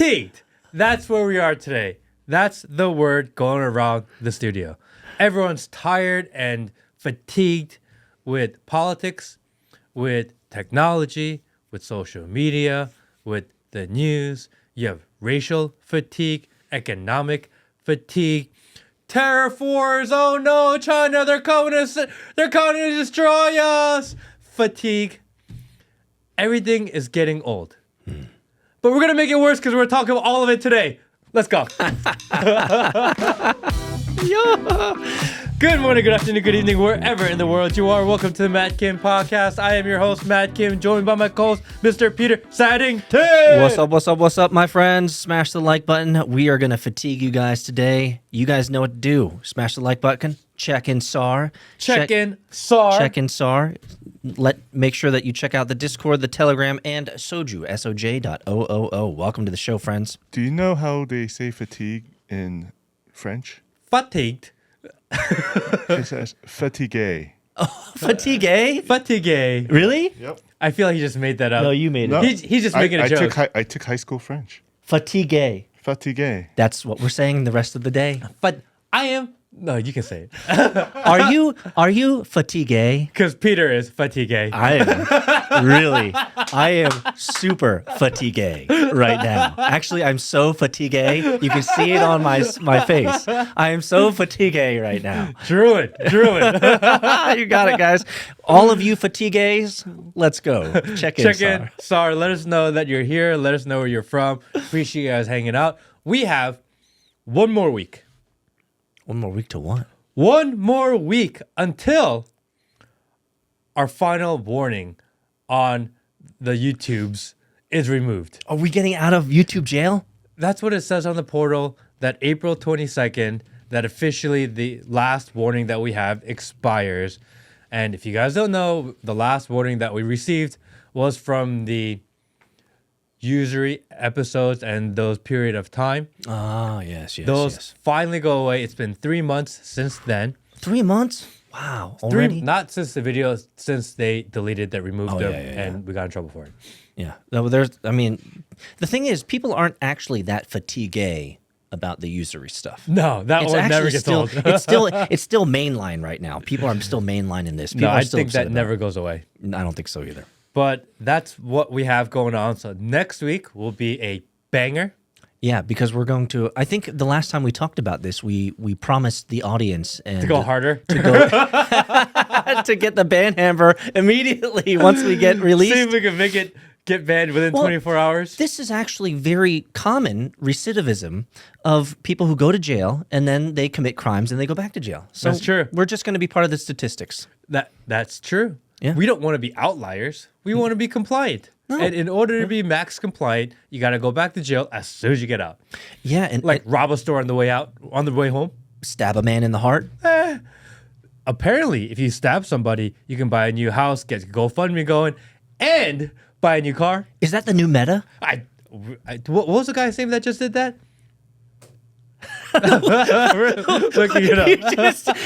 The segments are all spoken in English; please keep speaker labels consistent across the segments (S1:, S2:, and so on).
S1: Fatigued. That's where we are today. That's the word going around the studio. Everyone's tired and fatigued with politics, with technology, with social media, with the news. You have racial fatigue, economic fatigue, tariff wars. Oh no, China, they're coming to destroy us. Fatigue. Everything is getting old. But we're going to make it worse because we're talking about all of it today. Let's go. Good morning, good afternoon, good evening, wherever in the world you are. Welcome to the Matt Kim Podcast. I am your host, Matt Kim, joined by my co-host, Mr. Peter Saddington.
S2: What's up, my friends? Smash the like button. We are going to fatigue you guys today. You guys know what to do. Smash the like button. Check in SAR.
S1: Check in SAR.
S2: Make sure that you check out the Discord, the Telegram, and Soju, SOJ.OOO. Welcome to the show, friends.
S3: Do you know how they say fatigue in French?
S1: Fatigued.
S3: It says fatigué.
S2: Oh, fatigue?
S1: Fatigué.
S2: Really?
S3: Yep.
S1: I feel like he just made that up.
S2: No, you made it.
S3: No.
S1: He's just making a joke.
S3: I took high school French.
S2: Fatigue.
S3: Fatigué.
S2: That's what we're saying the rest of the day.
S1: But I am... No, you can say it.
S2: Are you fatigue?
S1: Because Peter is fatigué.
S2: I am super fatigue right now. Actually, I'm so fatigue. You can see it on my face. I am so fatigue right now.
S1: Druid.
S2: You got it, guys. All of you fatigues, let's go. Check in.
S1: SAR. Let us know that you're here. Let us know where you're from. Appreciate you guys hanging out. We have one more week.
S2: One more week to what?
S1: One more week until our final warning on the YouTubes is removed.
S2: Are we getting out of YouTube jail?
S1: That's what it says on the portal, that April 22nd, that officially the last warning that we have expires. And if you guys don't know, the last warning that we received was from the usury episodes and those period of time.
S2: Yes.
S1: Those finally go away. It's been 3 months since then.
S2: 3 months? Wow. Already?
S1: Not since the video, since they deleted that, removed them,
S2: yeah.
S1: and we got in trouble for it.
S2: Yeah. The thing is, people aren't actually that fatigué about the usury stuff.
S1: No, that one never gets old.
S2: It's still mainline right now. People are still mainlining this. People
S1: No,
S2: are
S1: I
S2: still
S1: think
S2: upset
S1: that
S2: about
S1: never
S2: it.
S1: goes away.
S2: I don't think so either.
S1: But that's what we have going on. So next week will be a banger.
S2: Yeah, because we're going to. I think the last time we talked about this, we promised the audience and
S1: To go harder.
S2: to get the ban hammer immediately once we get released.
S1: See if we can make it get banned within 24 hours.
S2: This is actually very common recidivism of people who go to jail and then they commit crimes and they go back to jail. So
S1: That's true.
S2: We're just going to be part of the statistics.
S1: That's true.
S2: Yeah.
S1: We don't want to be outliers. We want to be compliant.
S2: No.
S1: And in order to be max compliant, you got to go back to jail as soon as you get out.
S2: Yeah, and
S1: Like rob a store on the way out, on the way home.
S2: stab a man in the heart.
S1: Apparently, if you stab somebody, you can buy a new house, get GoFundMe going, and buy a new car.
S2: Is that the new meta?
S1: What was the guy's name that just did that? Looking it up.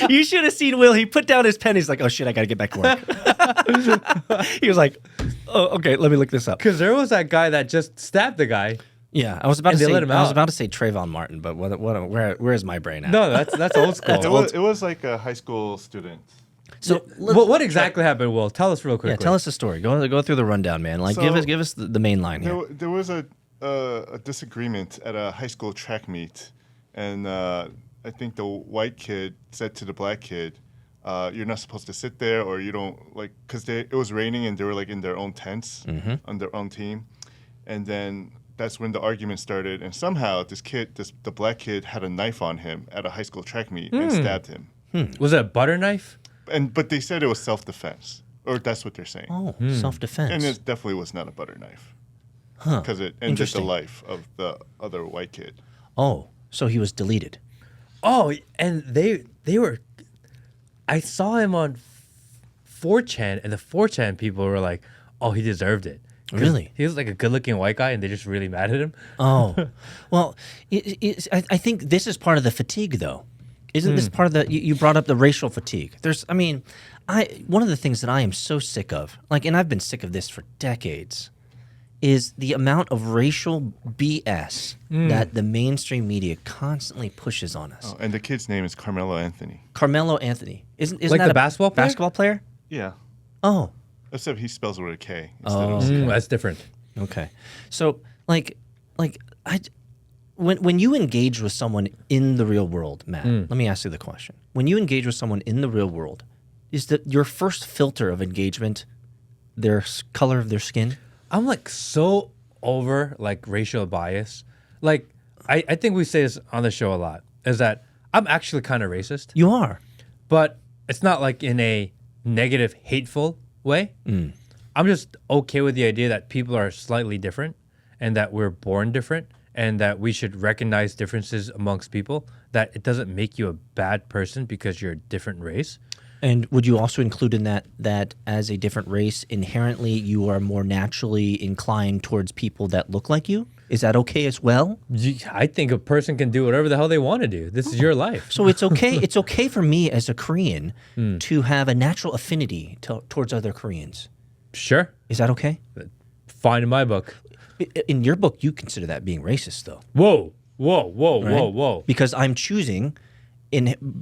S2: You should have seen Will. He put down his pen. He's like, "Oh shit, I gotta get back to work." He was like, "Oh, okay, let me look this up."
S1: Because there was that guy that just stabbed the guy.
S2: Yeah, I was about
S1: And
S2: to
S1: they
S2: say.
S1: let him
S2: I was
S1: out.
S2: about to say Trayvon Martin, but where is my brain at?
S1: No, that's old school.
S3: It was like a high school student.
S2: So
S1: What exactly happened, Will? Tell us real quickly.
S2: yeah, tell us the story. Go through the rundown, man. Like,
S3: So,
S2: give us the main line here.
S3: There was a disagreement at a high school track meet, and I think the white kid said to the black kid, "You're not supposed to sit there, or you don't like," because it was raining and they were like in their own tents on their own team, and then that's when the argument started. And somehow the black kid had a knife on him at a high school track meet and stabbed him.
S1: Was it a butter knife?
S3: But they said it was self-defense, or that's what they're saying.
S2: Oh, self-defense.
S3: And it definitely was not a butter knife,
S2: Huh.
S3: because it ended the
S2: Interesting.
S3: life of the other white kid.
S2: Oh, so he was deleted.
S1: Oh, and they were. I saw him on 4chan, and the 4chan people were like, "Oh, he deserved it." 'Cause
S2: Really?
S1: He was like a good-looking white guy, and they're just really mad at him.
S2: Oh, well, I think this is part of the fatigue, though. Isn't this part of the? You brought up the racial fatigue. One of the things that I am so sick of, and I've been sick of this for decades, is the amount of racial BS that the mainstream media constantly pushes on us.
S3: Oh, and the kid's name is Carmelo Anthony.
S2: Carmelo Anthony. Isn't
S1: Like
S2: that
S1: the
S2: a
S1: basketball player?
S2: basketball player?
S3: Yeah.
S2: Oh,
S3: Except he spells it with a K instead
S2: Oh.
S3: of a C.
S1: That's different.
S2: okay. So when you engage with someone in the real world, Matt, let me ask you the question. When you engage with someone in the real world, is that your first filter of engagement their color of their skin?
S1: I'm like so over like racial bias. Like I think we say this on the show a lot, is that I'm actually kind of racist,
S2: You are.
S1: but it's not like in a negative, hateful way. I'm just okay with the idea that people are slightly different and that we're born different and that we should recognize differences amongst people, that it doesn't make you a bad person because you're a different race.
S2: And would you also include in that as a different race, inherently you are more naturally inclined towards people that look like you? Is that okay as well?
S1: I think a person can do whatever the hell they want to do. This is your life.
S2: So it's okay. It's okay for me as a Korean to have a natural affinity towards other Koreans.
S1: Sure.
S2: Is that okay?
S1: Fine in my book.
S2: In your book, you consider that being racist, though.
S1: Whoa, whoa.
S2: Because I'm choosing,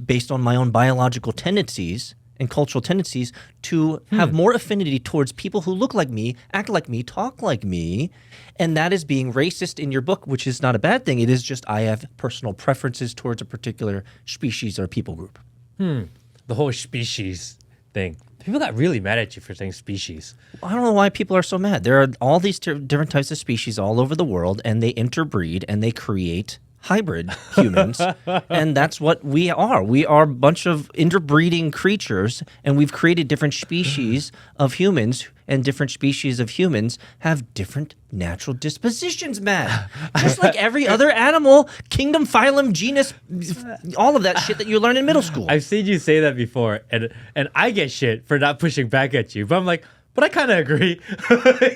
S2: based on my own biological tendencies and cultural tendencies, to have more affinity towards people who look like me, act like me, talk like me, and that is being racist in your book, which is not a bad thing. It is just I have personal preferences towards a particular species or people group.
S1: The whole species thing. People got really mad at you for saying species.
S2: I don't know why people are so mad. There are all these different types of species all over the world, and they interbreed and they create hybrid humans, and that's what we are. We are a bunch of interbreeding creatures, and we've created different species of humans, and different species of humans have different natural dispositions, Matt. Just like every other animal, kingdom, phylum, genus, all of that shit that you learn in middle school.
S1: I've seen you say that before, and I get shit for not pushing back at you, but I'm like, but I kind of agree.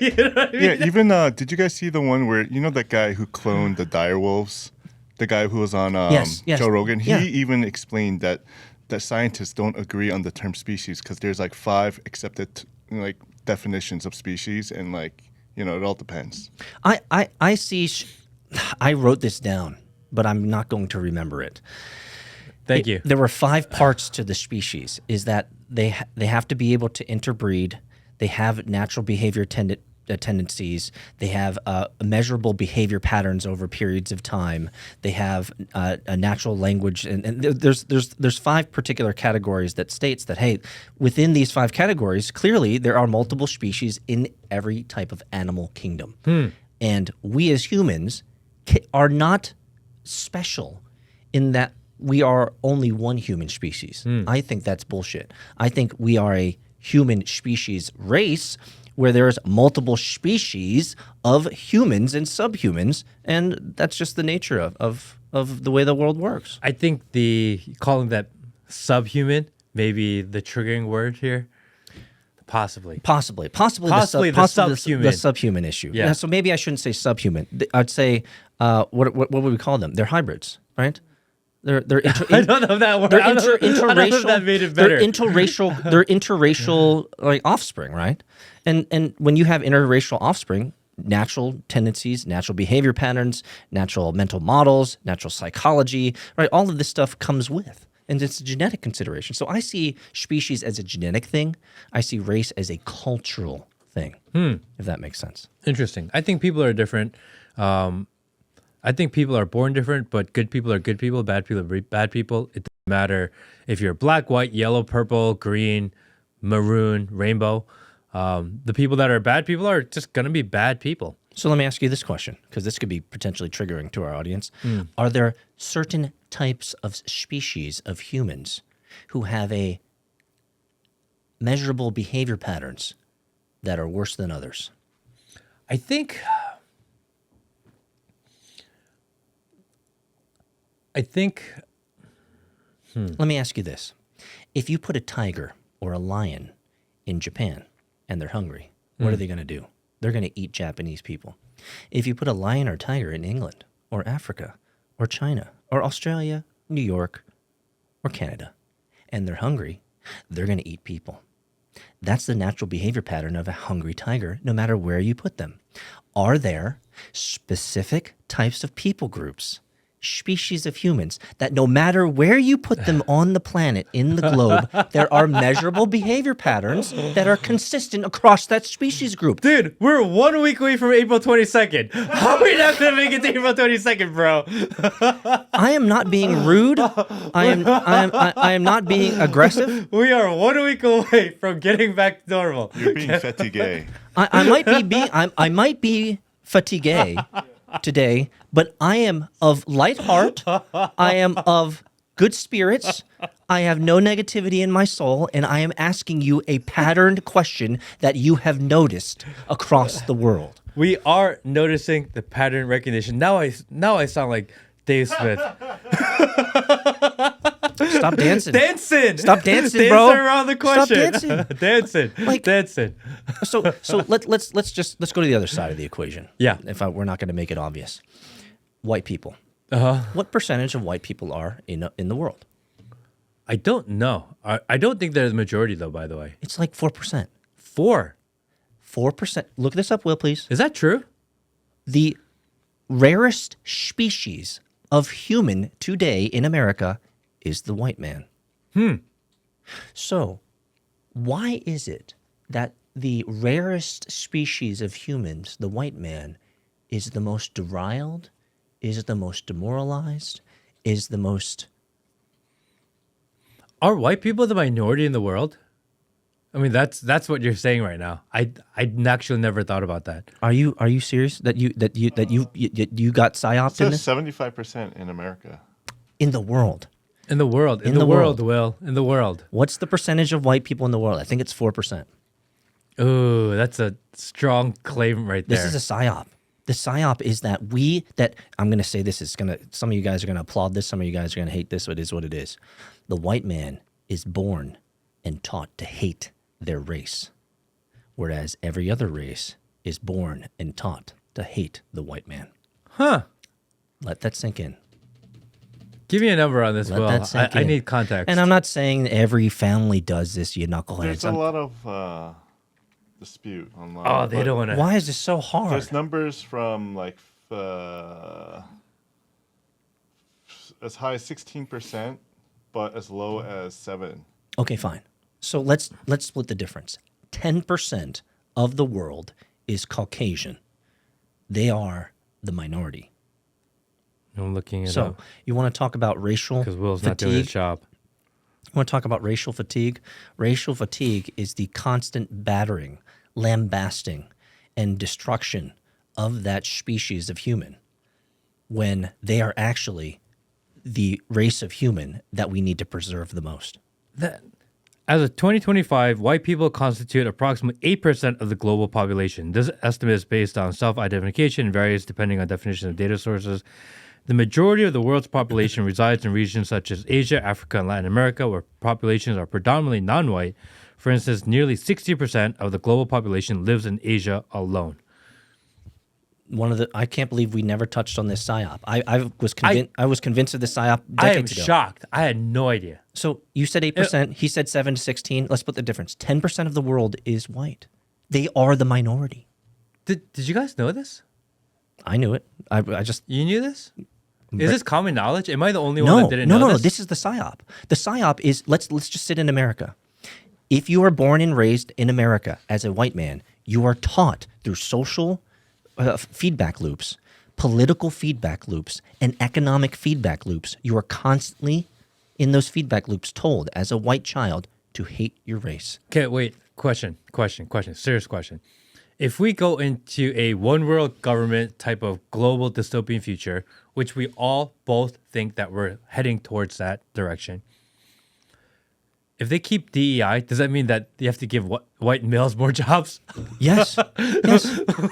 S1: You know what I mean?
S3: Yeah, even did you guys see the one where that guy who cloned the dire wolves, the guy who was on
S2: Yes.
S3: Joe Rogan? He
S2: Yeah.
S3: even explained that scientists don't agree on the term species because there's like 5 accepted definitions of species, and it all depends.
S2: I see. I wrote this down, but I'm not going to remember it.
S1: Thank you.
S2: There were 5 parts to the species. Is that they have to be able to interbreed. They have natural behavior tendencies. They have measurable behavior patterns over periods of time. They have a natural language, and there's 5 particular categories that states that, hey, within these 5 categories, clearly there are multiple species in every type of animal kingdom, and we as humans are not special in that we are only one human species. I think that's bullshit. I think we are a human species race where there's multiple species of humans and subhumans, and that's just the nature of the way the world works.
S1: I think calling that subhuman may be the triggering word here. Possibly.
S2: Possibly
S1: the subhuman.
S2: The subhuman issue.
S1: Yeah.
S2: So maybe I shouldn't say subhuman. I'd say what would we call them? They're hybrids, right? They're
S1: I don't know that word.
S2: They're
S1: I don't know
S2: interracial.
S1: if that made it better.
S2: They're interracial like offspring, right? And when you have interracial offspring, natural tendencies, natural behavior patterns, natural mental models, natural psychology, right? All of this stuff comes with, and it's a genetic consideration. So I see species as a genetic thing. I see race as a cultural thing. If that makes sense.
S1: Interesting. I think people are different. I think people are born different, but good people are good people, bad people are bad people. It doesn't matter if you're black, white, yellow, purple, green, maroon, rainbow. The people that are bad people are just going to be bad people.
S2: So let me ask you this question, because this could be potentially triggering to our audience. Are there certain types of species of humans who have a measurable behavior patterns that are worse than others?
S1: I think
S2: Let me ask you this. If you put a tiger or a lion in Japan and they're hungry, what are they going to do? They're going to eat Japanese people. If you put a lion or tiger in England or Africa or China or Australia, New York, or Canada, and they're hungry, they're going to eat people. That's the natural behavior pattern of a hungry tiger, no matter where you put them. are there specific types of people groups, species of humans, that no matter where you put them on the planet, in the globe, there are measurable behavior patterns that are consistent across that species group.
S1: Dude, we're 1 week away from April 22nd. How are we not gonna make it to April 22nd, bro?
S2: I am not being rude. I am not being aggressive.
S1: We are 1 week away from getting back to normal.
S3: You're being fatigué.
S2: I might be fatigué today, but I am of light heart. I am of good spirits. I have no negativity in my soul, and I am asking you a patterned question that you have noticed across the world.
S1: We are noticing the pattern recognition. Now I sound like Dave Smith.
S2: Stop dancing.
S1: Dancing.
S2: Stop dancing, bro.
S1: Dancing around the question.
S2: Stop dancing.
S1: Dancing.
S2: Like-
S1: Dancing.
S2: So let's go to the other side of the equation.
S1: Yeah.
S2: We're not going to make it obvious. White people.
S1: Uh-huh.
S2: What percentage of white people are in the world?
S1: I don't know. I don't think they're the majority, though, by the way.
S2: It's like 4%. 4%. Look this up, Will, please.
S1: Is that true?
S2: The rarest species of human today in America is the white man. So, why is it that the rarest species of humans, the white man, is the most deriled, is the most demoralized, is the most...
S1: Are white people the minority in the world? I mean, that's what you're saying right now. I actually never thought about that.
S2: Are you serious that you got psyoped
S3: It
S2: in
S3: says
S2: this?
S3: 75% in America.
S2: In the world.
S1: In the world. In
S2: the
S1: the world,
S2: world.
S1: Will. In the world.
S2: What's the percentage of white people in the world? I think it's 4%.
S1: Ooh, that's a strong claim right there.
S2: This is a psyop. The psyop is that I'm going to say this is going to, some of you guys are going to applaud this, some of you guys are going to hate this, but it is what it is. The white man is born and taught to hate their race, whereas every other race is born and taught to hate the white man.
S1: Huh.
S2: Let that sink in.
S1: Give me a number on this,
S2: Let
S1: Will.
S2: that sink
S1: I
S2: in.
S1: need context.
S2: And I'm not saying every family does this, you knuckleheads.
S3: There's a lot of dispute online.
S1: Oh, they
S3: but
S1: don't want to.
S2: Why is this so hard?
S3: There's numbers from like as high as 16%, but as low as 7%.
S2: Okay, fine. So let's split the difference. 10% of the world is Caucasian. They are the minority.
S1: I'm looking it
S2: So
S1: up
S2: you want to talk about racial
S1: because Will's not doing his
S2: fatigue?
S1: job.
S2: You want to talk about racial fatigue? Racial fatigue is the constant battering, lambasting, and destruction of that species of human when they are actually the race of human that we need to preserve the most.
S1: As of 2025, white people constitute approximately 8% of the global population. This estimate is based on self-identification and varies depending on definition of data sources. The majority of the world's population resides in regions such as Asia, Africa, and Latin America, where populations are predominantly non-white. For instance, nearly 60% of the global population lives in Asia alone.
S2: I can't believe we never touched on this psyop. I was convinced of this psyop
S1: I am
S2: decades ago.
S1: shocked. I had no idea.
S2: So you said 8%. He said 7 to 16. Let's split the difference. 10% of the world is white. They are the minority.
S1: Did you guys know this?
S2: I knew it. I just
S1: You knew this? Is this common knowledge? Am I the only one that didn't know
S2: no.
S1: this?
S2: This is the psyop. The psyop is let's just sit in America. If you are born and raised in America as a white man, you are taught through social feedback loops, political feedback loops, and economic feedback loops. You are constantly in those feedback loops told as a white child to hate your race.
S1: Okay, wait. Question. Serious question. If we go into a one world government type of global dystopian future, which we all both think that we're heading towards that direction, if they keep DEI, does that mean that you have to give white males more jobs?
S2: Yes. Yes.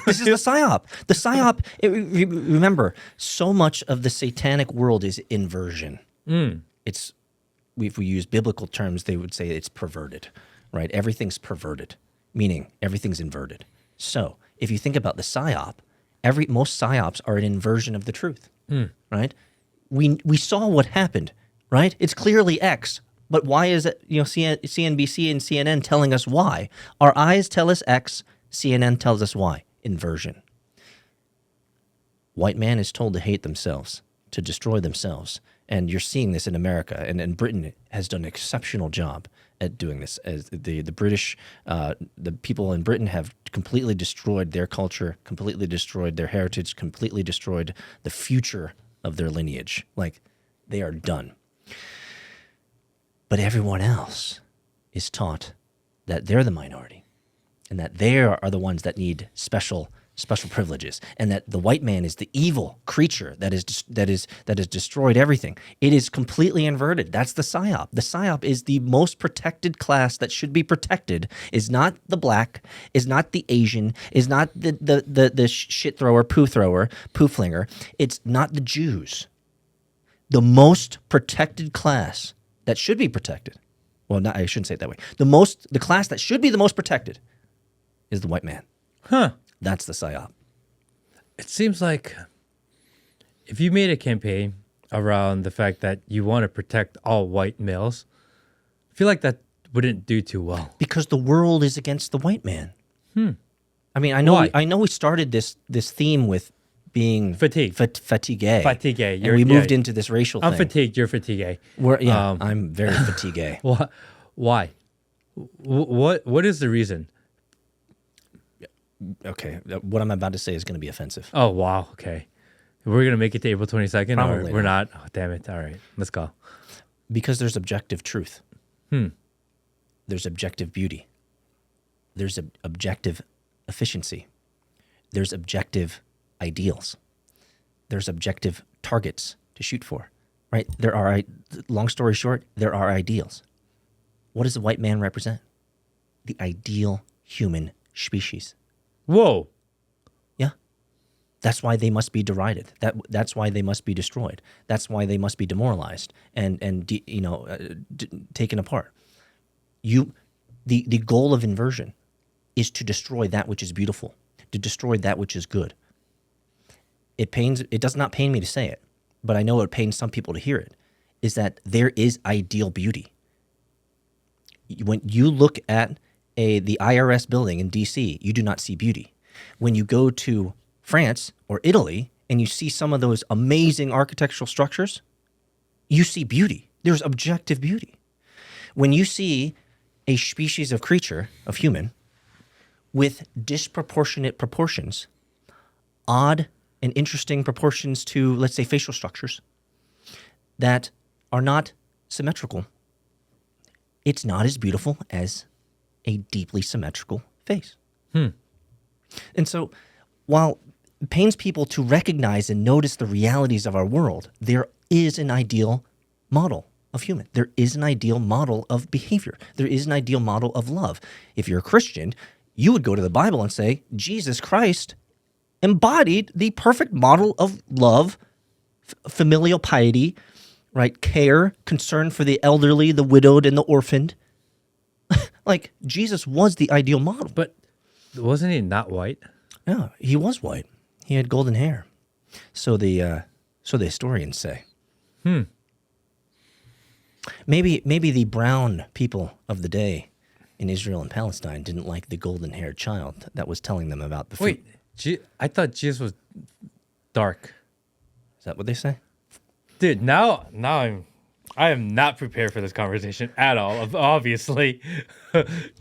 S2: This is the psyop. The psyop, remember, so much of the satanic world is inversion. It's, if we use biblical terms, they would say it's perverted, right? Everything's perverted, meaning everything's inverted. So if you think about the psyop, most psyops are an inversion of the truth, right? We saw what happened, right? It's clearly X. But why is it, CNBC and CNN telling us why? Our eyes tell us X, CNN tells us Y. Inversion. white man is told to hate themselves, to destroy themselves. And you're seeing this in America, and Britain has done an exceptional job at doing this. As the British, the people in Britain have completely destroyed their culture, completely destroyed their heritage, completely destroyed the future of their lineage. Like, they are done. But everyone else is taught that they're the minority, and that they are the ones that need special privileges, and that the white man is the evil creature that has destroyed everything. It is completely inverted. That's the psyop. The psyop is the most protected class that should be protected. Is not the black, is not the Asian, is not the shit thrower, poo flinger. It's not the Jews. The most protected class that should be protected. Well, not, I shouldn't say it that way. The class that should be the most protected is the white man.
S1: Huh.
S2: That's the psyop.
S1: It seems like if you made a campaign around the fact that you want to protect all white males, I feel like that wouldn't do too well.
S2: Because the world is against the white man. I mean, I know we started this theme with being
S1: Fatigued.
S2: Fatigué.
S1: Fatigué.
S2: And we moved into this racial
S1: I'm
S2: thing.
S1: fatigued. You're fatigué.
S2: I'm very fatigué.
S1: Why? What is the reason?
S2: Okay, what I'm about to say is going to be offensive.
S1: Oh, wow. Okay. We're going to make it to April 22nd?
S2: Probably
S1: or we're not? Oh, damn it. All right. Let's go.
S2: Because there's objective truth. There's objective beauty. There's objective efficiency. There's objective ideals. There's objective targets to shoot for, right? Long story short, there are ideals. What does the white man represent? The ideal human species.
S1: Whoa.
S2: Yeah. That's why they must be derided. That's why they must be destroyed. That's why they must be demoralized and taken apart. The goal of inversion is to destroy that which is beautiful, to destroy that which is good. It does not pain me to say it, but I know it pains some people to hear it, is that there is ideal beauty. When you look at the IRS building in DC, you do not see beauty. When you go to France or Italy and you see some of those amazing architectural structures, you see beauty. There's objective beauty. When you see a species of creature, of human, with disproportionate proportions, odd and interesting proportions to, let's say, facial structures that are not symmetrical, it's not as beautiful as a deeply symmetrical face. And so while it pains people to recognize and notice the realities of our world, there is an ideal model of human. There is an ideal model of behavior. There is an ideal model of love. If you're a Christian, you would go to the Bible and say, Jesus Christ embodied the perfect model of love, familial piety, right? Care, concern for the elderly, the widowed, and the orphaned. Like, Jesus was the ideal model.
S1: But wasn't he not white?
S2: No, he was white. He had golden hair. So the historians say. Maybe the brown people of the day in Israel and Palestine didn't like the golden-haired child that was telling them about the food.
S1: Wait, I thought Jesus was dark.
S2: Is that what they say?
S1: Dude, now I am not prepared for this conversation at all. Obviously,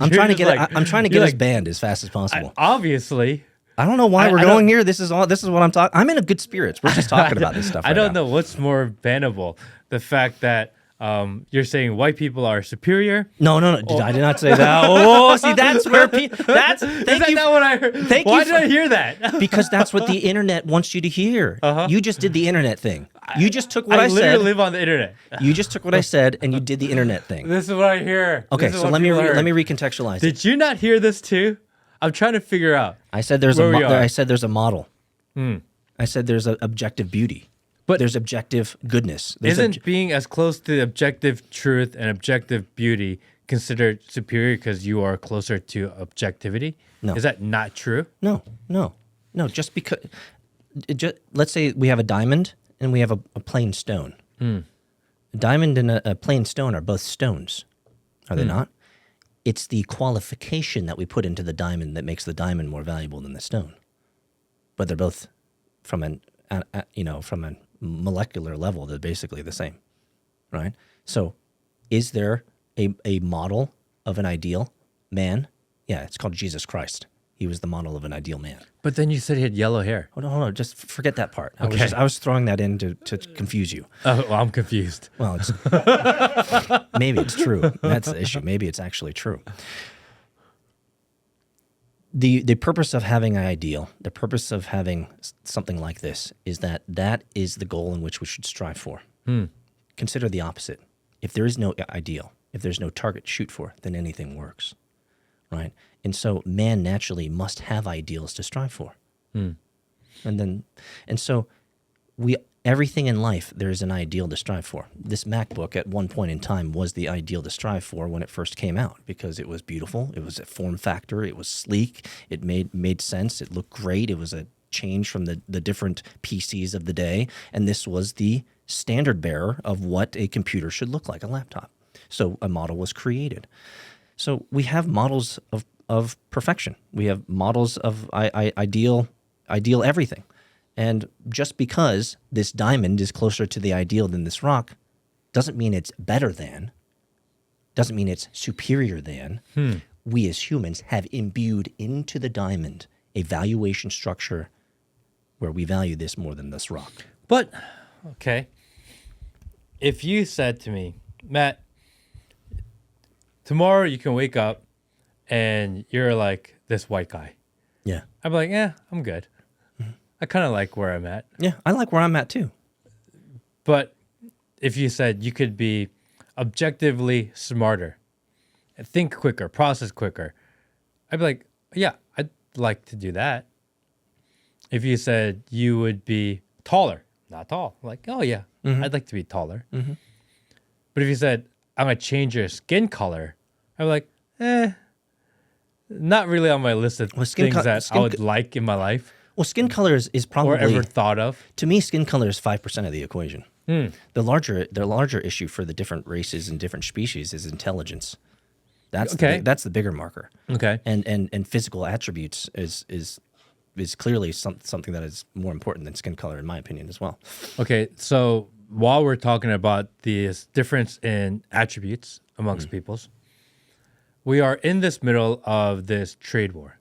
S2: I'm trying to get us banned as fast as possible.
S1: Obviously,
S2: I don't know why we're going here. This is what I'm talking. I'm in a good spirits. We're just talking about this stuff.
S1: I don't know what's more bannable: the fact that you're saying white people are superior.
S2: No. I did not say that. Oh, see, that's where that's.
S1: Is that not what I heard? Why did I hear that?
S2: Because that's what the internet wants you to hear. You just did the internet thing. You just took what I said.
S1: I literally live on the internet.
S2: You just took what I said and you did the internet thing.
S1: This is what I hear.
S2: Okay, so let me recontextualize.
S1: Did you not hear this too? I'm trying to figure out.
S2: I said there's a model. I said there's an objective beauty. But there's objective goodness.
S1: Isn't being as close to objective truth and objective beauty considered superior because you are closer to objectivity?
S2: No.
S1: Is that not true?
S2: No. Just because, let's say we have a diamond and we have a plain stone. A diamond and a plain stone are both stones, are they not? It's the qualification that we put into the diamond that makes the diamond more valuable than the stone. But they're both from an from a molecular level, they're basically the same, right? So is there a model of an ideal man? Yeah, it's called Jesus Christ. He was the model of an ideal man.
S1: But then you said he had yellow hair.
S2: Hold on, just forget that part.
S1: Okay.
S2: I was throwing that in to confuse you.
S1: Oh, well, I'm confused.
S2: Well, maybe it's true. That's the issue. Maybe it's actually true. The purpose of having an ideal, the purpose of having something like this is that is the goal in which we should strive for. Consider the opposite. If there is no ideal, if there's no target to shoot for, then anything works, right? And so man naturally must have ideals to strive for. And so everything in life, there is an ideal to strive for. This MacBook at one point in time was the ideal to strive for when it first came out because it was beautiful. It was a form factor. It was sleek. It made sense. It looked great. It was a change from the different PCs of the day. And this was the standard bearer of what a computer should look like, a laptop. So a model was created. So we have models of perfection. We have models of ideal everything. And just because this diamond is closer to the ideal than this rock doesn't mean it's better than, doesn't mean it's superior than. We as humans have imbued into the diamond a valuation structure where we value this more than this rock.
S1: But, okay, if you said to me, Matt, tomorrow you can wake up and you're like this white guy.
S2: Yeah.
S1: I'm like, yeah, I'm good. I kind of like where I'm at.
S2: Yeah, I like where I'm at too.
S1: But if you said you could be objectively smarter, think quicker, process quicker, I'd be like, yeah, I'd like to do that. If you said you would be taller, not tall, like, oh yeah, I'd like to be taller. But if you said, I'm going to change your skin color, I'm like, not really on my list of things that I would like in my life.
S2: Well, skin color is probably
S1: or ever thought of.
S2: To me, skin color is 5% of the equation. The larger issue for the different races and different species is intelligence. That's the bigger marker.
S1: Okay.
S2: And physical attributes is clearly something that is more important than skin color, in my opinion, as well.
S1: Okay, so while we're talking about this difference in attributes amongst peoples, we are in this middle of this trade war.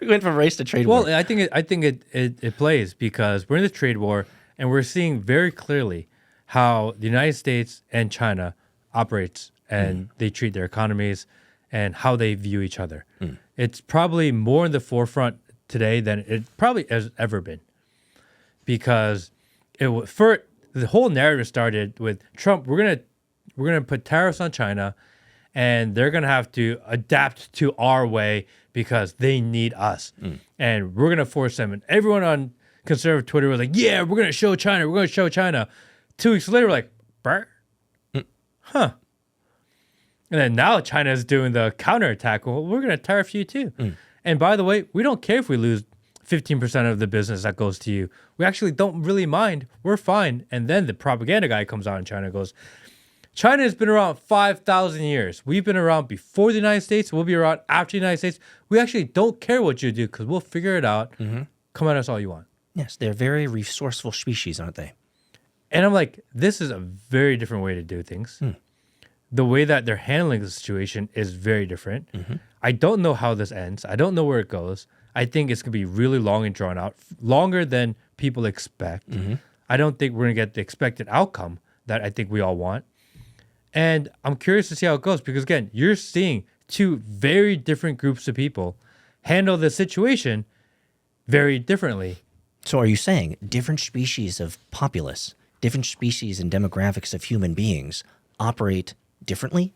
S2: We went from race to trade war.
S1: Well, I think it plays because we're in the trade war and we're seeing very clearly how the United States and China operates and they treat their economies and how they view each other. It's probably more in the forefront today than it probably has ever been, because the whole narrative started with Trump. We're gonna put tariffs on China, and they're gonna have to adapt to our way because they need us, and we're gonna force them. And everyone on conservative Twitter was like, "Yeah, we're gonna show China. We're gonna show China." 2 weeks later, we're like, "Brr, huh." And then now China is doing the counterattack. Well, we're gonna tariff you too. And by the way, we don't care if we lose 15% of the business that goes to you. We actually don't really mind. We're fine. And then the propaganda guy comes out in China and goes, China has been around 5,000 years. We've been around before the United States. We'll be around after the United States. We actually don't care what you do because we'll figure it out. Come at us all you want.
S2: Yes, they're very resourceful species, aren't they?
S1: And I'm like, this is a very different way to do things. The way that they're handling the situation is very different. I don't know how this ends. I don't know where it goes. I think it's going to be really long and drawn out, longer than people expect. I don't think we're going to get the expected outcome that I think we all want. And I'm curious to see how it goes because, again, you're seeing two very different groups of people handle the situation very differently.
S2: So are you saying different species of populace, different species and demographics of human beings operate differently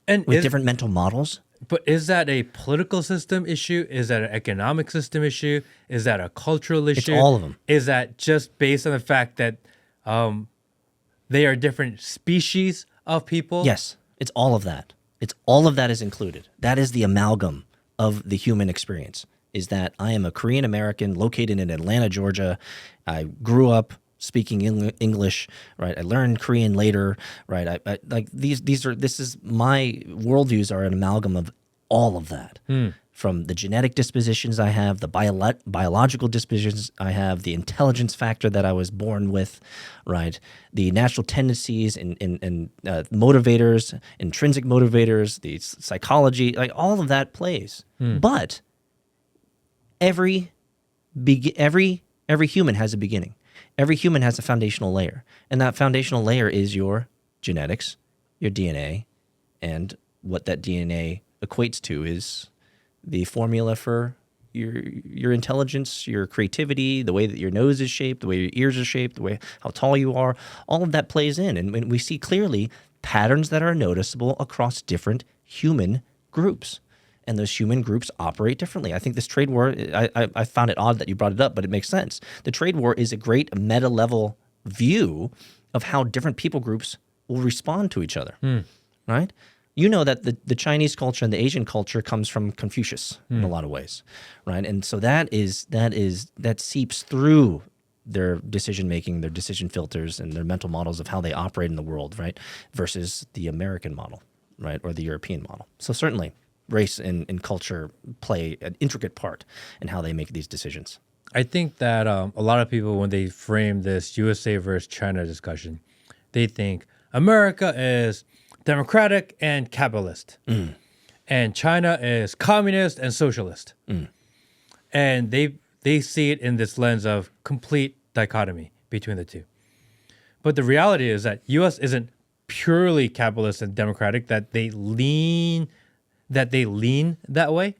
S1: and
S2: with different mental models?
S1: But is that a political system issue? Is that an economic system issue? Is that a cultural issue?
S2: It's all of them.
S1: Is that just based on the fact that they are different species of people?
S2: Yes, it's all of that. It's all of that is included. That is the amalgam of the human experience, is that I am a Korean American located in Atlanta, Georgia. I grew up speaking English, right? I learned Korean later, right? This is my worldviews are an amalgam of all of that. from the genetic dispositions I have, the biological dispositions I have, the intelligence factor that I was born with, right? The natural tendencies and motivators, intrinsic motivators, the psychology, like all of that plays. But every human has a beginning. Every human has a foundational layer, and that foundational layer is your genetics, your DNA, and what that DNA equates to is the formula for your intelligence, your creativity, the way that your nose is shaped, the way your ears are shaped, the way how tall you are. All of that plays in, and we see clearly patterns that are noticeable across different human groups. And those human groups operate differently. I think this trade war, I found it odd that you brought it up, but it makes sense. The trade war is a great meta-level view of how different people groups will respond to each other, right? You know that the Chinese culture and the Asian culture comes from Confucius in a lot of ways, right? And so that seeps through their decision-making, their decision filters, and their mental models of how they operate in the world, right? Versus the American model, right? Or the European model. So certainly, race and culture play an intricate part in how they make these decisions.
S1: I think that a lot of people, when they frame this USA versus China discussion, they think America is democratic and capitalist, and China is communist and socialist. And they see it in this lens of complete dichotomy between the two. But the reality is that US isn't purely capitalist and democratic, that they lean that way.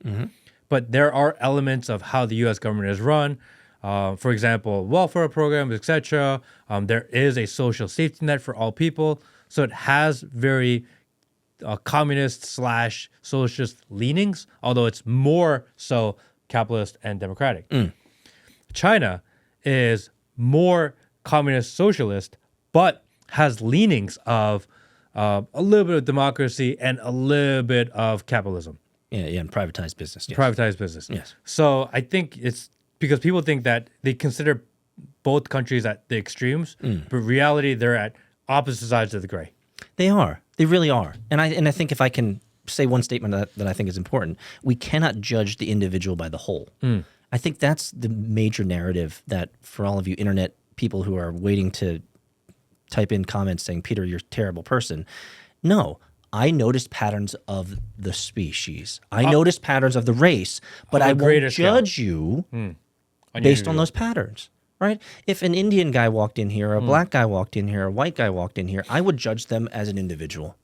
S1: But there are elements of how the U.S. government is run. For example, welfare programs, etc. There is a social safety net for all people. So it has very communist/socialist leanings, although it's more so capitalist and democratic. China is more communist socialist, but has leanings of a little bit of democracy and a little bit of capitalism.
S2: Yeah, and privatized business. Yes.
S1: Privatized business.
S2: Yes.
S1: So I think it's because people think that they consider both countries at the extremes, but reality they're at opposite sides of the gray.
S2: They are. They really are. And I think if I can say one statement that I think is important, we cannot judge the individual by the whole. I think that's the major narrative that for all of you internet people who are waiting to type in comments saying, Peter, you're a terrible person. No, I noticed patterns of the species. I noticed patterns of the race, but I won't judge you based on those patterns, right? If an Indian guy walked in here, or a black guy walked in here, or a white guy walked in here, I would judge them as an individual.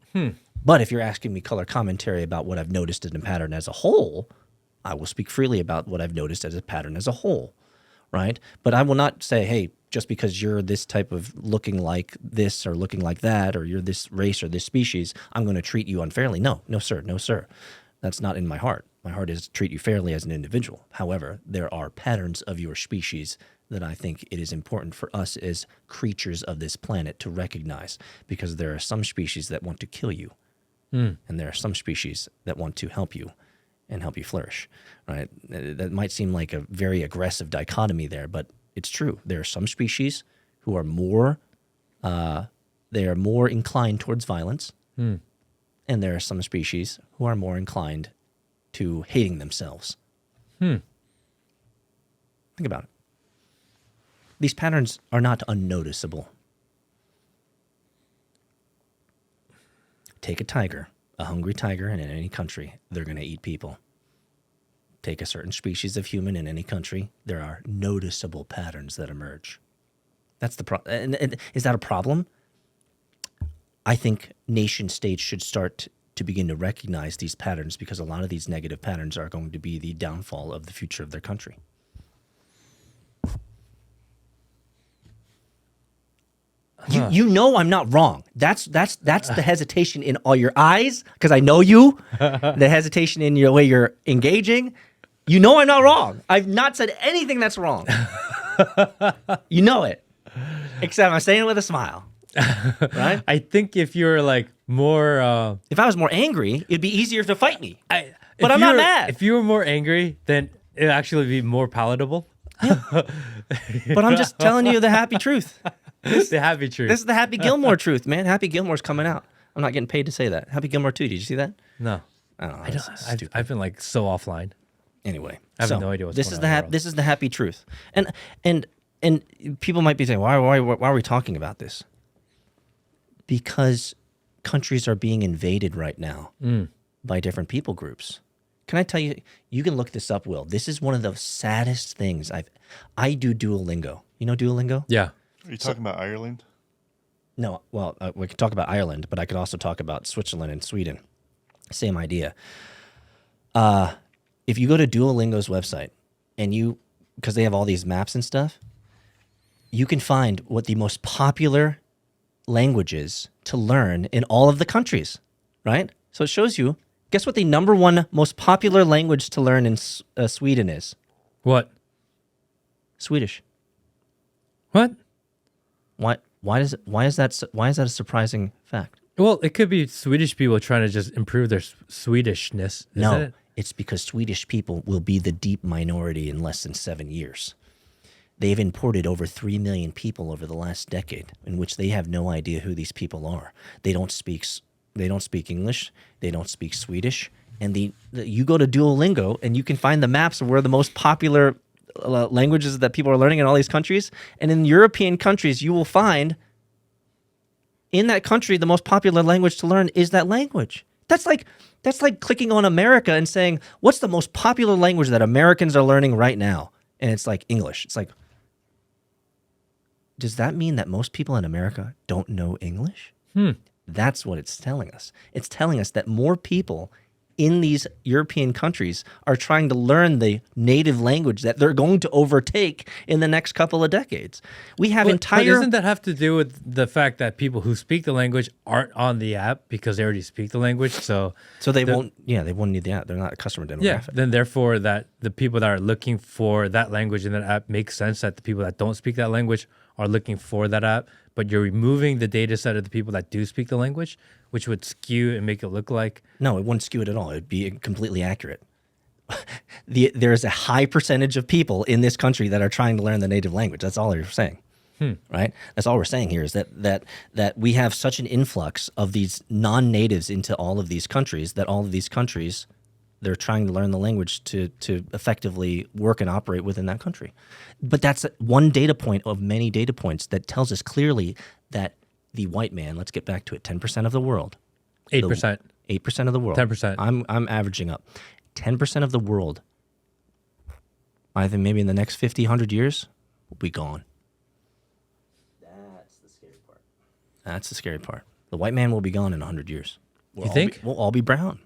S2: But if you're asking me color commentary about what I've noticed in a pattern as a whole, I will speak freely about what I've noticed as a pattern as a whole, right? But I will not say, hey, just because you're this type of looking like this or looking like that, or you're this race or this species, I'm going to treat you unfairly. No, sir. That's not in my heart. My heart is to treat you fairly as an individual. However, there are patterns of your species that I think it is important for us as creatures of this planet to recognize, because there are some species that want to kill you, and there are some species that want to help you and help you flourish, right? That might seem like a very aggressive dichotomy there, but it's true. There are some species who are more inclined towards violence, and there are some species who are more inclined to hating themselves. Think about it. These patterns are not unnoticeable. Take a tiger, a hungry tiger, and in any country, they're going to eat people. Take a certain species of human in any country, there are noticeable patterns that emerge. That's the problem. And is that a problem? I think nation states should start to begin to recognize these patterns, because a lot of these negative patterns are going to be the downfall of the future of their country. You know I'm not wrong. That's the hesitation in all your eyes, because I know you. The hesitation in your way you're engaging. You know I'm not wrong. I've not said anything that's wrong. You know it. Except I'm saying it with a smile. Right?
S1: I think if you're like more...
S2: if I was more angry, it'd be easier to fight me. But I'm not mad.
S1: If you were more angry, then it'd actually be more palatable.
S2: Yeah. But I'm just telling you the happy truth.
S1: The happy truth.
S2: This is the Happy Gilmore truth, man. Happy Gilmore's coming out. I'm not getting paid to say that. Happy Gilmore 2, did you see that?
S1: No.
S2: I don't know.
S1: I've been like so offline.
S2: Anyway,
S1: I have no idea what's
S2: this
S1: going
S2: is
S1: on
S2: the
S1: in the world.
S2: this is the happy truth, and people might be saying, why are we talking about this? Because countries are being invaded right now by different people groups. Can I tell you? You can look this up, Will. This is one of the saddest things I do Duolingo. You know Duolingo?
S1: Yeah.
S3: Are you talking about Ireland?
S2: No. Well, we could talk about Ireland, but I could also talk about Switzerland and Sweden. Same idea. If you go to Duolingo's website and because they have all these maps and stuff, you can find what the most popular languages to learn in all of the countries, right? So it shows you, guess what the number one most popular language to learn in Sweden is?
S1: What?
S2: Swedish.
S1: What?
S2: Why is that a surprising fact?
S1: Well, it could be Swedish people trying to just improve their Swedishness.
S2: No,
S1: Isn't it?
S2: it's because Swedish people will be the deep minority in less than 7 years. They've imported over 3 million people over the last decade, in which they have no idea who these people are. They don't speak English. They don't speak Swedish. And you go to Duolingo and you can find the maps of where the most popular languages that people are learning in all these countries. And in European countries, you will find in that country the most popular language to learn is that language. That's like clicking on America and saying, what's the most popular language that Americans are learning right now? And it's like English. It's like, does that mean that most people in America don't know English? That's what it's telling us. It's telling us that more people in these European countries are trying to learn the native language that they're going to overtake in the next couple of decades. We have
S1: But doesn't that have to do with the fact that people who speak the language aren't on the app because they already speak the language? So
S2: they won't need the app. They're not a customer demographic.
S1: yeah, then therefore that the people that are looking for that language in that app makes sense that the people that don't speak that language are looking for that app, but you're removing the data set of the people that do speak the language, which would skew and make it look like...
S2: No, it wouldn't skew it at all. It would be completely accurate. There's a high percentage of people in this country that are trying to learn the native language. That's all you're saying, right? That's all we're saying here is that we have such an influx of these non-natives into all of these countries that all of these countries, they're trying to learn the language to effectively work and operate within that country. But that's one data point of many data points that tells us clearly that the white man, let's get back to it, 10% of the world.
S1: 8%.
S2: 8% of the world.
S1: 10%.
S2: I'm averaging up. 10% of the world, I think maybe in the next 50, 100 years, will be gone. That's the scary part. That's the scary part. The white man will be gone in 100 years.
S1: You think?
S2: We'll all be brown.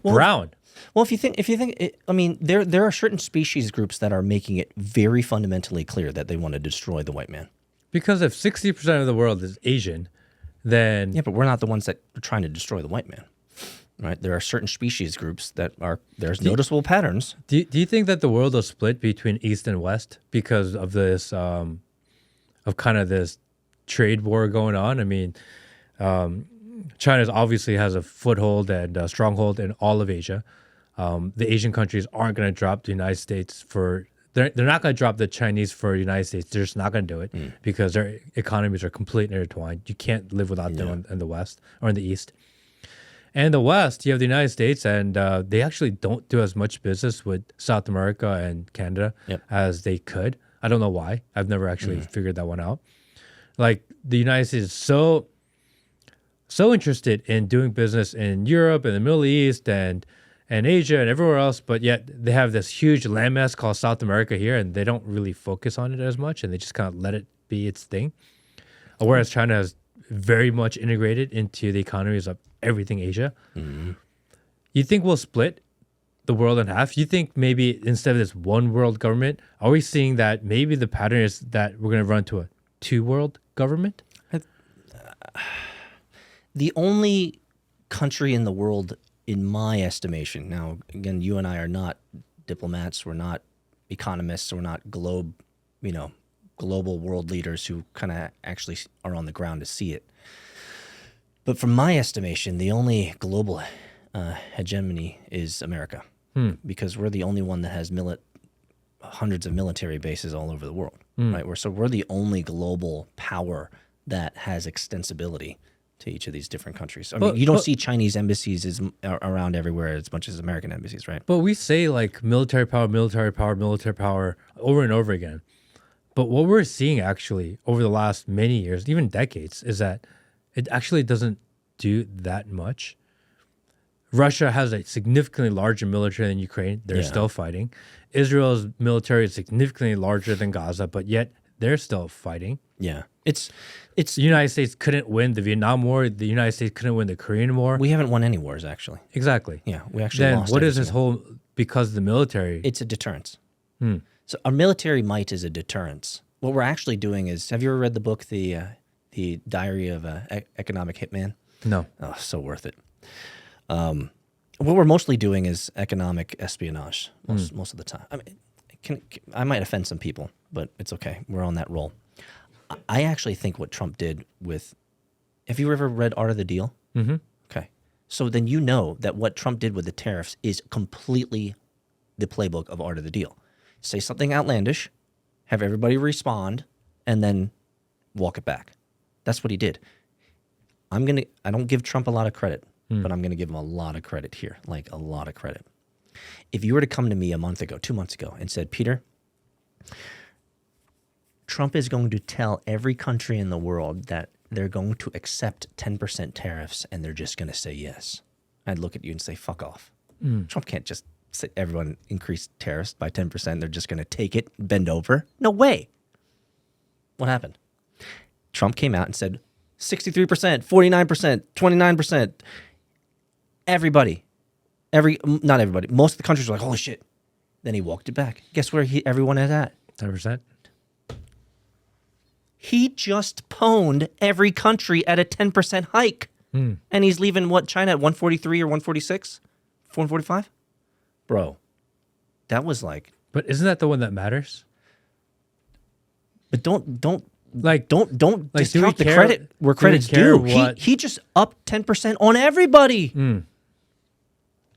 S1: Brown?
S2: Well, if you think, I mean, there are certain species groups that are making it very fundamentally clear that they want to destroy the white man.
S1: Because if 60% of the world is Asian, then...
S2: Yeah, but we're not the ones that are trying to destroy the white man, right? There are certain species groups there's noticeable patterns.
S1: Do you think that the world will split between East and West because of this, of kind of this trade war going on? I mean, China obviously has a foothold and a stronghold in all of Asia. The Asian countries aren't going to drop the United States for... They're not going to drop the Chinese for the United States. They're just not going to do it because their economies are completely intertwined. You can't live without them in the West or in the East. And in the West, you have the United States, and they actually don't do as much business with South America and Canada as they could. I don't know why. I've never actually figured that one out. Like, the United States is so interested in doing business in Europe and the Middle East and Asia and everywhere else, but yet they have this huge landmass called South America here, and they don't really focus on it as much, and they just kind of let it be its thing. Whereas China is very much integrated into the economies of everything Asia. You think we'll split the world in half? You think maybe instead of this one world government, are we seeing that maybe the pattern is that we're going to run to a two world government?
S2: The only country in the world, in my estimation, now again, you and I are not diplomats, we're not economists, we're not global world leaders who kind of actually are on the ground to see it. But from my estimation, the only global hegemony is America, because we're the only one that has hundreds of military bases all over the world, right? We're the only global power that has extensibility to each of these different countries. I mean, you don't see Chinese embassies around everywhere as much as American embassies, right?
S1: But we say like military power, military power, military power over and over again. But what we're seeing actually over the last many years, even decades, is that it actually doesn't do that much. Russia has a significantly larger military than Ukraine. They're still fighting. Israel's military is significantly larger than Gaza, but yet they're still fighting.
S2: Yeah. It's
S1: The United States couldn't win the Vietnam War. The United States couldn't win the Korean War.
S2: we haven't won any wars, actually.
S1: Exactly.
S2: Yeah, we actually
S1: Then
S2: lost.
S1: what is
S2: every
S1: this
S2: single-
S1: whole because of the military?
S2: It's a deterrence. So our military might is a deterrence. What we're actually doing is, have you ever read the book, the Diary of a Economic Hitman?
S1: No.
S2: Oh, so worth it. What we're mostly doing is economic espionage most of the time. I mean, I might offend some people, but it's okay. We're on that roll. I actually think what Trump did with, have you ever read Art of the Deal?
S1: Mm-hmm.
S2: Okay. So then you know that what Trump did with the tariffs is completely the playbook of Art of the Deal. Say something outlandish, have everybody respond, and then walk it back. That's what he did. I don't give Trump a lot of credit, but I'm going to give him a lot of credit here, like a lot of credit. If you were to come to me a month ago, 2 months ago, and said, Peter, Trump is going to tell every country in the world that they're going to accept 10% tariffs and they're just going to say yes, I'd look at you and say, fuck off. Trump can't just say everyone increase tariffs by 10%. They're just going to take it, bend over. No way. What happened? Trump came out and said 63%, 49%, 29%. Not everybody, most of the countries were like, holy shit. Then he walked it back. Guess where everyone is at?
S1: 10%.
S2: He just pwned every country at a 10% hike. And he's leaving China at 143 or 146? 145? Bro, that was like.
S1: But isn't that the one that matters?
S2: But don't
S1: Like,
S2: discount the
S1: care-
S2: credit where
S1: do we
S2: credit's
S1: care
S2: due.
S1: what-
S2: He just upped 10% on everybody.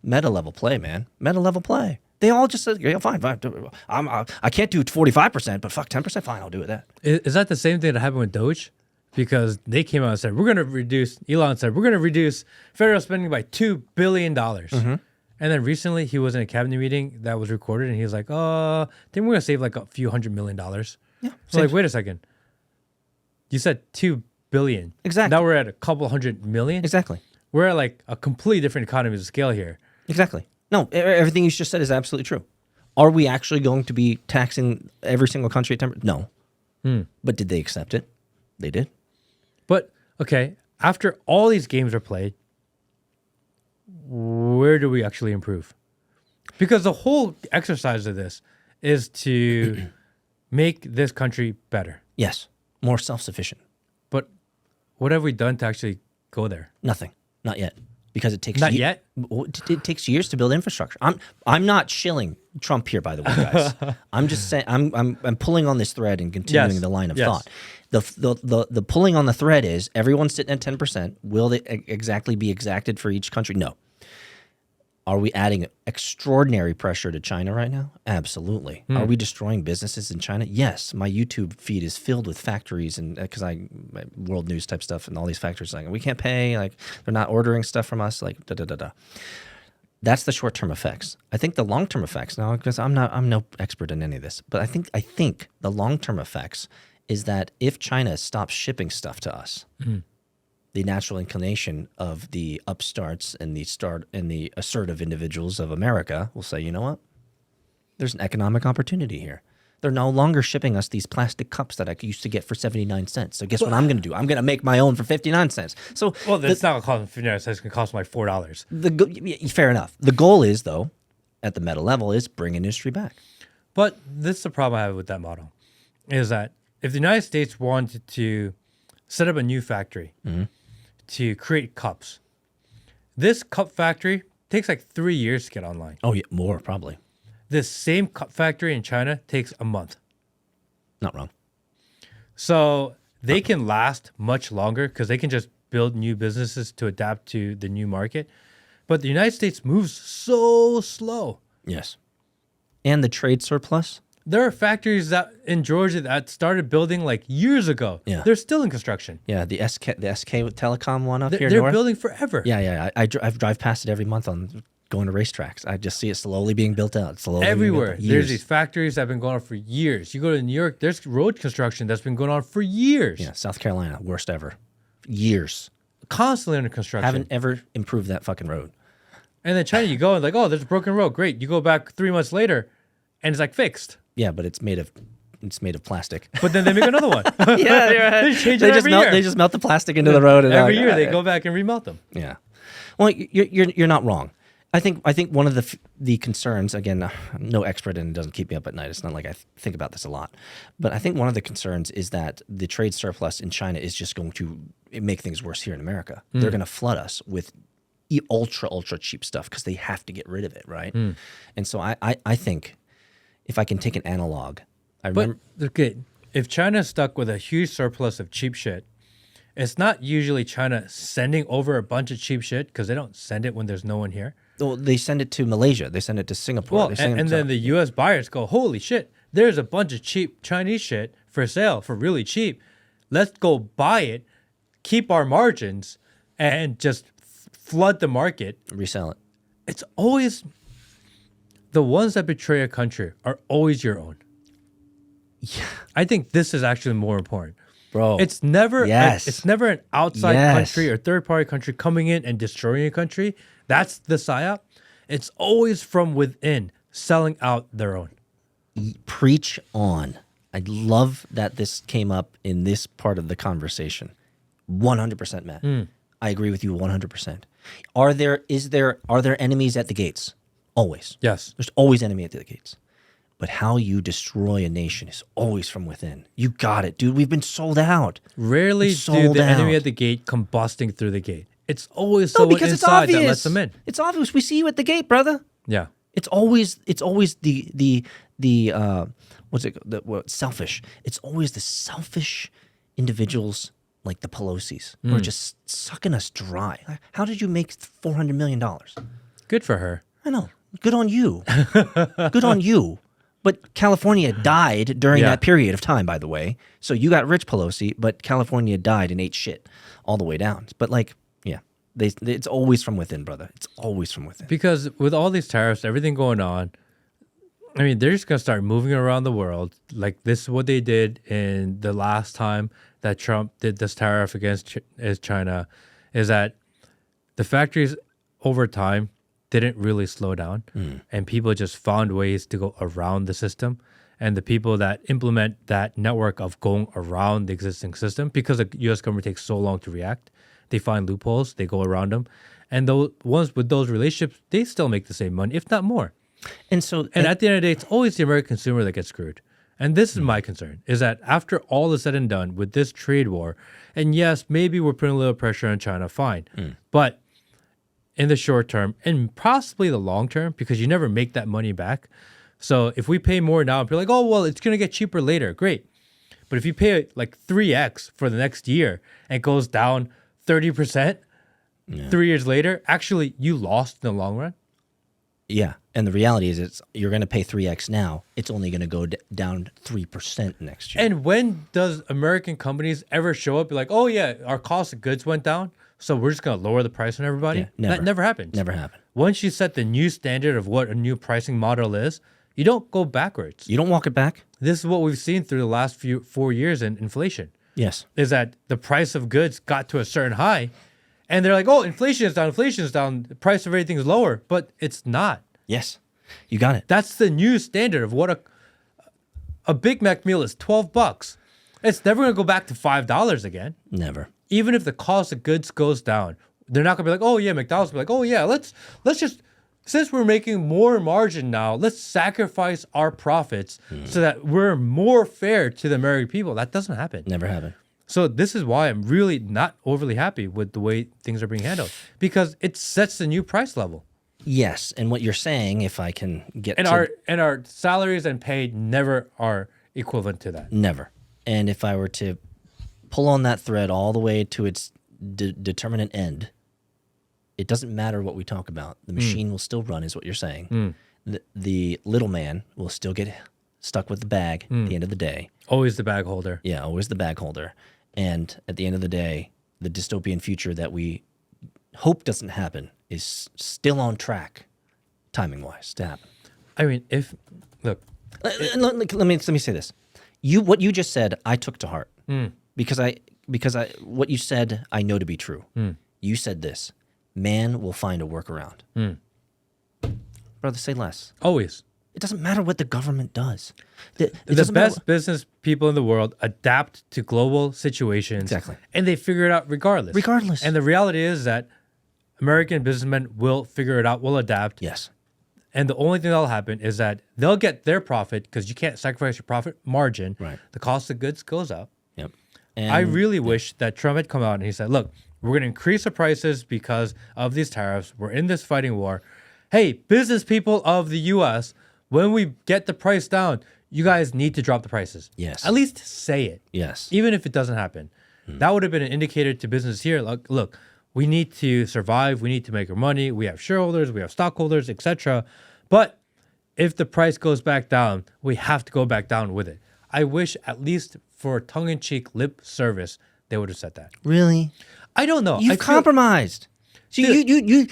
S2: Meta level play, man. Meta level play. They all just said, yeah, fine. I can't do 45%, but fuck 10%, fine, I'll do it that.
S1: Is that the same thing that happened with Doge? Because they came out and said, Elon said, we're going to reduce federal spending by $2 billion. And then recently he was in a cabinet meeting that was recorded and he was like, I think we're going to save like a few $100 million.
S2: Yeah.
S1: So like, wait a second. You said 2 billion.
S2: Exactly.
S1: Now we're at a couple $100 million.
S2: Exactly.
S1: We're at like a completely different economies of scale here.
S2: Exactly. No, everything you just said is absolutely true. Are we actually going to be taxing every single country at 10%? No. But did they accept it? They did.
S1: But okay, after all these games are played, where do we actually improve? Because the whole exercise of this is to make this country better.
S2: Yes. More self-sufficient.
S1: But what have we done to actually go there?
S2: Nothing. Not yet. Because it takes
S1: Not yet?
S2: It takes years to build infrastructure. I'm not shilling Trump here, by the way, guys. I'm just saying I'm pulling on this thread and continuing the line of thought. The pulling on the thread is everyone's sitting at 10%. Will they exactly be exacted for each country? No. Are we adding extraordinary pressure to China right now? Absolutely. Are we destroying businesses in China? Yes. My YouTube feed is filled with factories and because world news type stuff and all these factories like we can't pay, like they're not ordering stuff from us, like da da da da. That's the short-term effects. I think the long-term effects now, because I'm no expert in any of this, but I think the long-term effects is that if China stops shipping stuff to us, the natural inclination of the upstarts and the assertive individuals of America will say, you know what? There's an economic opportunity here. They're no longer shipping us these plastic cups that I used to get for 79 cents. So guess what I'm going to do? I'm going to make my own for 59 cents. So
S1: It's not going to cost 59 cents. It's going to cost like $4.
S2: Fair enough. The goal is, though, at the meta level, is bring industry back.
S1: But this is the problem I have with that model, is that if the United States wanted to set up a new factory to create cups, this cup factory takes like 3 years to get online.
S2: Oh, yeah, more probably.
S1: This same cup factory in China takes a month.
S2: Not wrong.
S1: So they can last much longer because they can just build new businesses to adapt to the new market. But the United States moves so slow.
S2: Yes. And the trade surplus
S1: There are factories that in Georgia that started building like years ago.
S2: Yeah.
S1: They're still in construction.
S2: Yeah, the SK Telecom one up here
S1: They're
S2: north.
S1: building forever.
S2: Yeah. I drive past it every month on going to racetracks. I just see it slowly being built out. Slowly
S1: Everywhere.
S2: Being built out.
S1: There's
S2: Years.
S1: these factories that have been going on for years. You go to New York, there's road construction that's been going on for years.
S2: Yeah, South Carolina, worst ever. Years.
S1: Constantly under construction.
S2: Haven't ever improved that fucking road.
S1: And then China, you go and like, oh, there's a broken road. Great. You go back 3 months later and it's like fixed.
S2: Yeah, but it's made of plastic.
S1: But then they make another one.
S2: Yeah, you're right.
S1: They change it every year.
S2: They just melt the plastic into the road and
S1: Every year they go back and remelt them.
S2: Yeah. Well, you're not wrong. I think one of the concerns, again, I'm no expert and it doesn't keep me up at night. It's not like I think about this a lot, but I think one of the concerns is that the trade surplus in China is just going to make things worse here in America. They're going to flood us with ultra cheap stuff because they have to get rid of it, right? And so I think if I can take an analog, I remember.
S1: But okay, if China's stuck with a huge surplus of cheap shit, it's not usually China sending over a bunch of cheap shit because they don't send it when there's no one here.
S2: Well, they send it to Malaysia. They send it to Singapore.
S1: Well,
S2: They send it
S1: and
S2: to-
S1: then the U.S. buyers go, holy shit, there's a bunch of cheap Chinese shit for sale for really cheap. Let's go buy it, keep our margins, and just flood the market.
S2: resell it.
S1: It's always the ones that betray a country are always your own.
S2: Yeah.
S1: I think this is actually more important.
S2: Bro.
S1: It's never
S2: Yes.
S1: it's never an outside
S2: Yes.
S1: country or third party country coming in and destroying a country. That's the psyop. It's always from within selling out their own.
S2: Preach on. I love that this came up in this part of the conversation. 100%, Matt. I agree with you 100%. Are there enemies at the gates? Always.
S1: Yes.
S2: There's always enemy at the gates. But how you destroy a nation is always from within. You got it, dude. We've been sold out.
S1: Rarely do
S2: Sold
S1: the enemy
S2: out.
S1: at the gate combusting through the gate. It's always
S2: No,
S1: someone
S2: because it's
S1: inside
S2: obvious.
S1: that lets them in.
S2: It's obvious. We see you at the gate, brother.
S1: Yeah.
S2: It's always the selfish. It's always the selfish individuals like the Pelosi's who are just sucking us dry. Like, how did you make $400 million?
S1: Good for her.
S2: I know. Good on you. Good on you. But California died during
S1: Yeah.
S2: that period of time, by the way. So you got rich, Pelosi, but California died and ate shit all the way down. But like, yeah, it's always from within, brother. It's always from within.
S1: Because with all these tariffs, everything going on, I mean, they're just going to start moving around the world. Like this is what they did in the last time that Trump did this tariff against China, is that the factories over time didn't really slow down and people just found ways to go around the system. And the people that implement that network of going around the existing system, because the U.S. government takes so long to react, they find loopholes, they go around them. And those ones with those relationships, they still make the same money, if not more.
S2: And so,
S1: And at the end of the day, it's always the American consumer that gets screwed. And this is my concern, is that after all is said and done with this trade war, and yes, maybe we're putting a little pressure on China, fine. But in the short term, and possibly the long term, because you never make that money back. So if we pay more now, and people are like, oh, well, it's going to get cheaper later. Great. But if you pay like 3x for the next year and it goes down 30% 3 years later, actually, you lost in the long run.
S2: yeah. And the reality is you're going to pay 3x now. It's only going to go down 3% next year.
S1: And when does American companies ever show up be like, oh, yeah, our cost of goods went down, so we're just going to lower the price on everybody?
S2: Yeah, never.
S1: That never happens.
S2: Never happened.
S1: Once you set the new standard of what a new pricing model is, you don't go backwards.
S2: You don't walk it back?
S1: This is what we've seen through the last 4 years in inflation,
S2: Yes.
S1: is that the price of goods got to a certain high, and they're like, oh, inflation is down, the price of everything is lower, but it's not.
S2: Yes. You got it.
S1: That's the new standard of what a Big Mac meal is, $12. It's never going to go back to $5 again.
S2: Never.
S1: Even if the cost of goods goes down, they're not going to be like, oh, yeah, McDonald's will be like, oh, yeah, let's just, since we're making more margin now, let's sacrifice our profits so that we're more fair to the American people. That doesn't happen.
S2: Never happened.
S1: So this is why I'm really not overly happy with the way things are being handled, because it sets the new price level.
S2: Yes. And what you're saying, if I can get
S1: And
S2: to...
S1: our salaries and pay never are equivalent to that.
S2: Never. And if I were to pull on that thread all the way to its determinate end, it doesn't matter what we talk about. The machine will still run, is what you're saying. The little man will still get stuck with the bag at the end of the day.
S1: Always the bag holder.
S2: Yeah, always the bag holder. And at the end of the day, the dystopian future that we hope doesn't happen is still on track, timing-wise, to happen.
S1: I mean, look,
S2: Let me say this. What you just said, I took to heart because what you said, I know to be true. You said this: man will find a workaround. Brother, say less.
S1: always.
S2: It doesn't matter what the government does.
S1: The best business people in the world adapt to global situations.
S2: Exactly.
S1: And they figure it out regardless.
S2: Regardless.
S1: And the reality is that American businessmen will figure it out, will adapt.
S2: Yes.
S1: And the only thing that'll happen is that they'll get their profit because you can't sacrifice your profit margin.
S2: Right.
S1: The cost of goods goes up.
S2: Yep.
S1: I really wish that Trump had come out and he said, look, we're going to increase the prices because of these tariffs. We're in this fighting war. Hey, business people of the U.S., when we get the price down, you guys need to drop the prices.
S2: Yes.
S1: At least say it.
S2: Yes.
S1: Even if it doesn't happen. That would have been an indicator to business here. Like, look, we need to survive. We need to make our money. We have shareholders. We have stockholders, etc. But if the price goes back down, we have to go back down with it. I wish at least for tongue-in-cheek lip service, they would have said that.
S2: Really?
S1: I don't know.
S2: You've compromised. So you'd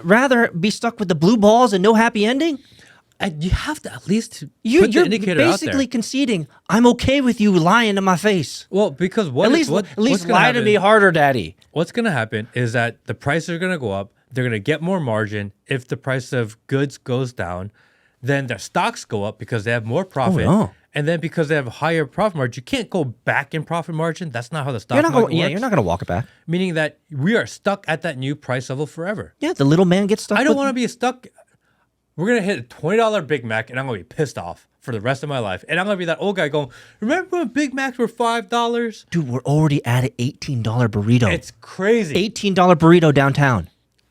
S2: rather be stuck with the blue balls and no happy ending?
S1: You have to at least put
S2: You're
S1: the indicator out there.
S2: basically conceding, I'm okay with you lying to my face.
S1: Well, because
S2: At least lie to me harder, Daddy.
S1: What's going to happen is that the prices are going to go up. They're going to get more margin. If the price of goods goes down, then their stocks go up because they have more profit.
S2: no.
S1: And then because they have higher profit margin, you can't go back in profit margin. That's not how the stock market works.
S2: You're not going to walk it back.
S1: Meaning that we are stuck at that new price level forever.
S2: Yeah, the little man gets stuck.
S1: I don't want to be stuck. We're going to hit a $20 Big Mac and I'm going to be pissed off for the rest of my life. And I'm going to be that old guy going, remember when Big Macs were $5?
S2: Dude, we're already at an $18 burrito.
S1: It's crazy.
S2: $18 burrito downtown.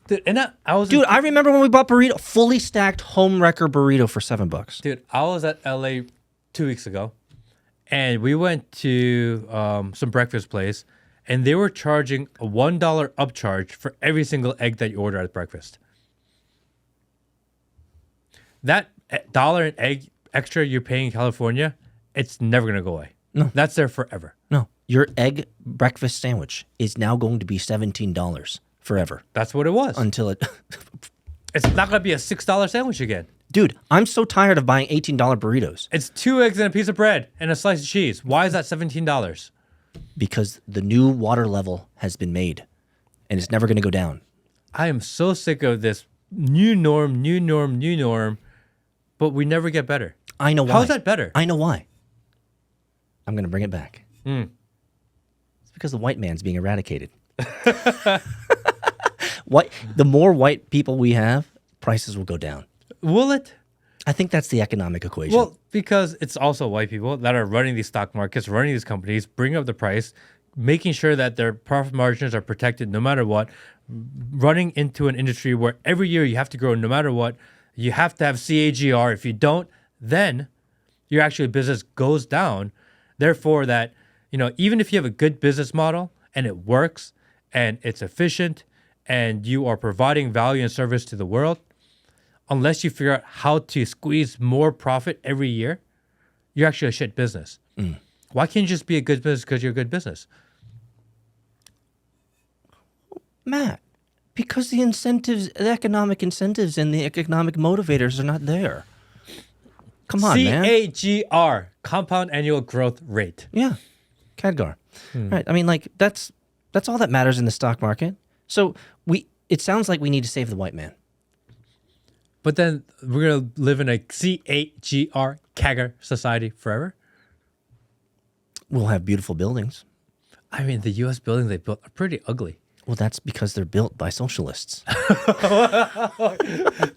S1: Dude,
S2: I remember when we bought burrito, fully stacked home wrecker burrito for $7.
S1: Dude, I was at LA 2 weeks ago and we went to some breakfast place and they were charging a $1 upcharge for every single egg that you order at breakfast. That dollar an egg extra you're paying in California, it's never going to go away.
S2: No.
S1: That's there forever.
S2: No, your egg breakfast sandwich is now going to be $17 forever.
S1: That's what it was.
S2: Until it...
S1: It's not going to be a $6 sandwich again.
S2: Dude, I'm so tired of buying $18 burritos.
S1: It's 2 eggs and a piece of bread and a slice of cheese. Why is that $17?
S2: Because the new water level has been made and it's never going to go down.
S1: I am so sick of this new norm, but we never get better.
S2: I know why.
S1: How is that better?
S2: I know why. I'm going to bring it back. It's because the white man's being eradicated. The more white people we have, prices will go down.
S1: Will it?
S2: I think that's the economic equation.
S1: Well, because it's also white people that are running these stock markets, running these companies, bringing up the price, making sure that their profit margins are protected no matter what, running into an industry where every year you have to grow no matter what. You have to have CAGR. If you don't, then your actual business goes down. Therefore, that, even if you have a good business model and it works and it's efficient and you are providing value and service to the world, unless you figure out how to squeeze more profit every year, you're actually a shit business. Why can't you just be a good business because you're a good business?
S2: Matt, because the economic incentives and the economic motivators are not there. Come on, man.
S1: CAGR, compound annual growth rate.
S2: Yeah, CAGR. Right. I mean, that's all that matters in the stock market. So it sounds like we need to save the white man.
S1: But then we're going to live in a CAGR society forever?
S2: We'll have beautiful buildings.
S1: I mean, the U.S. buildings they built are pretty ugly.
S2: Well, that's because they're built by socialists.
S1: The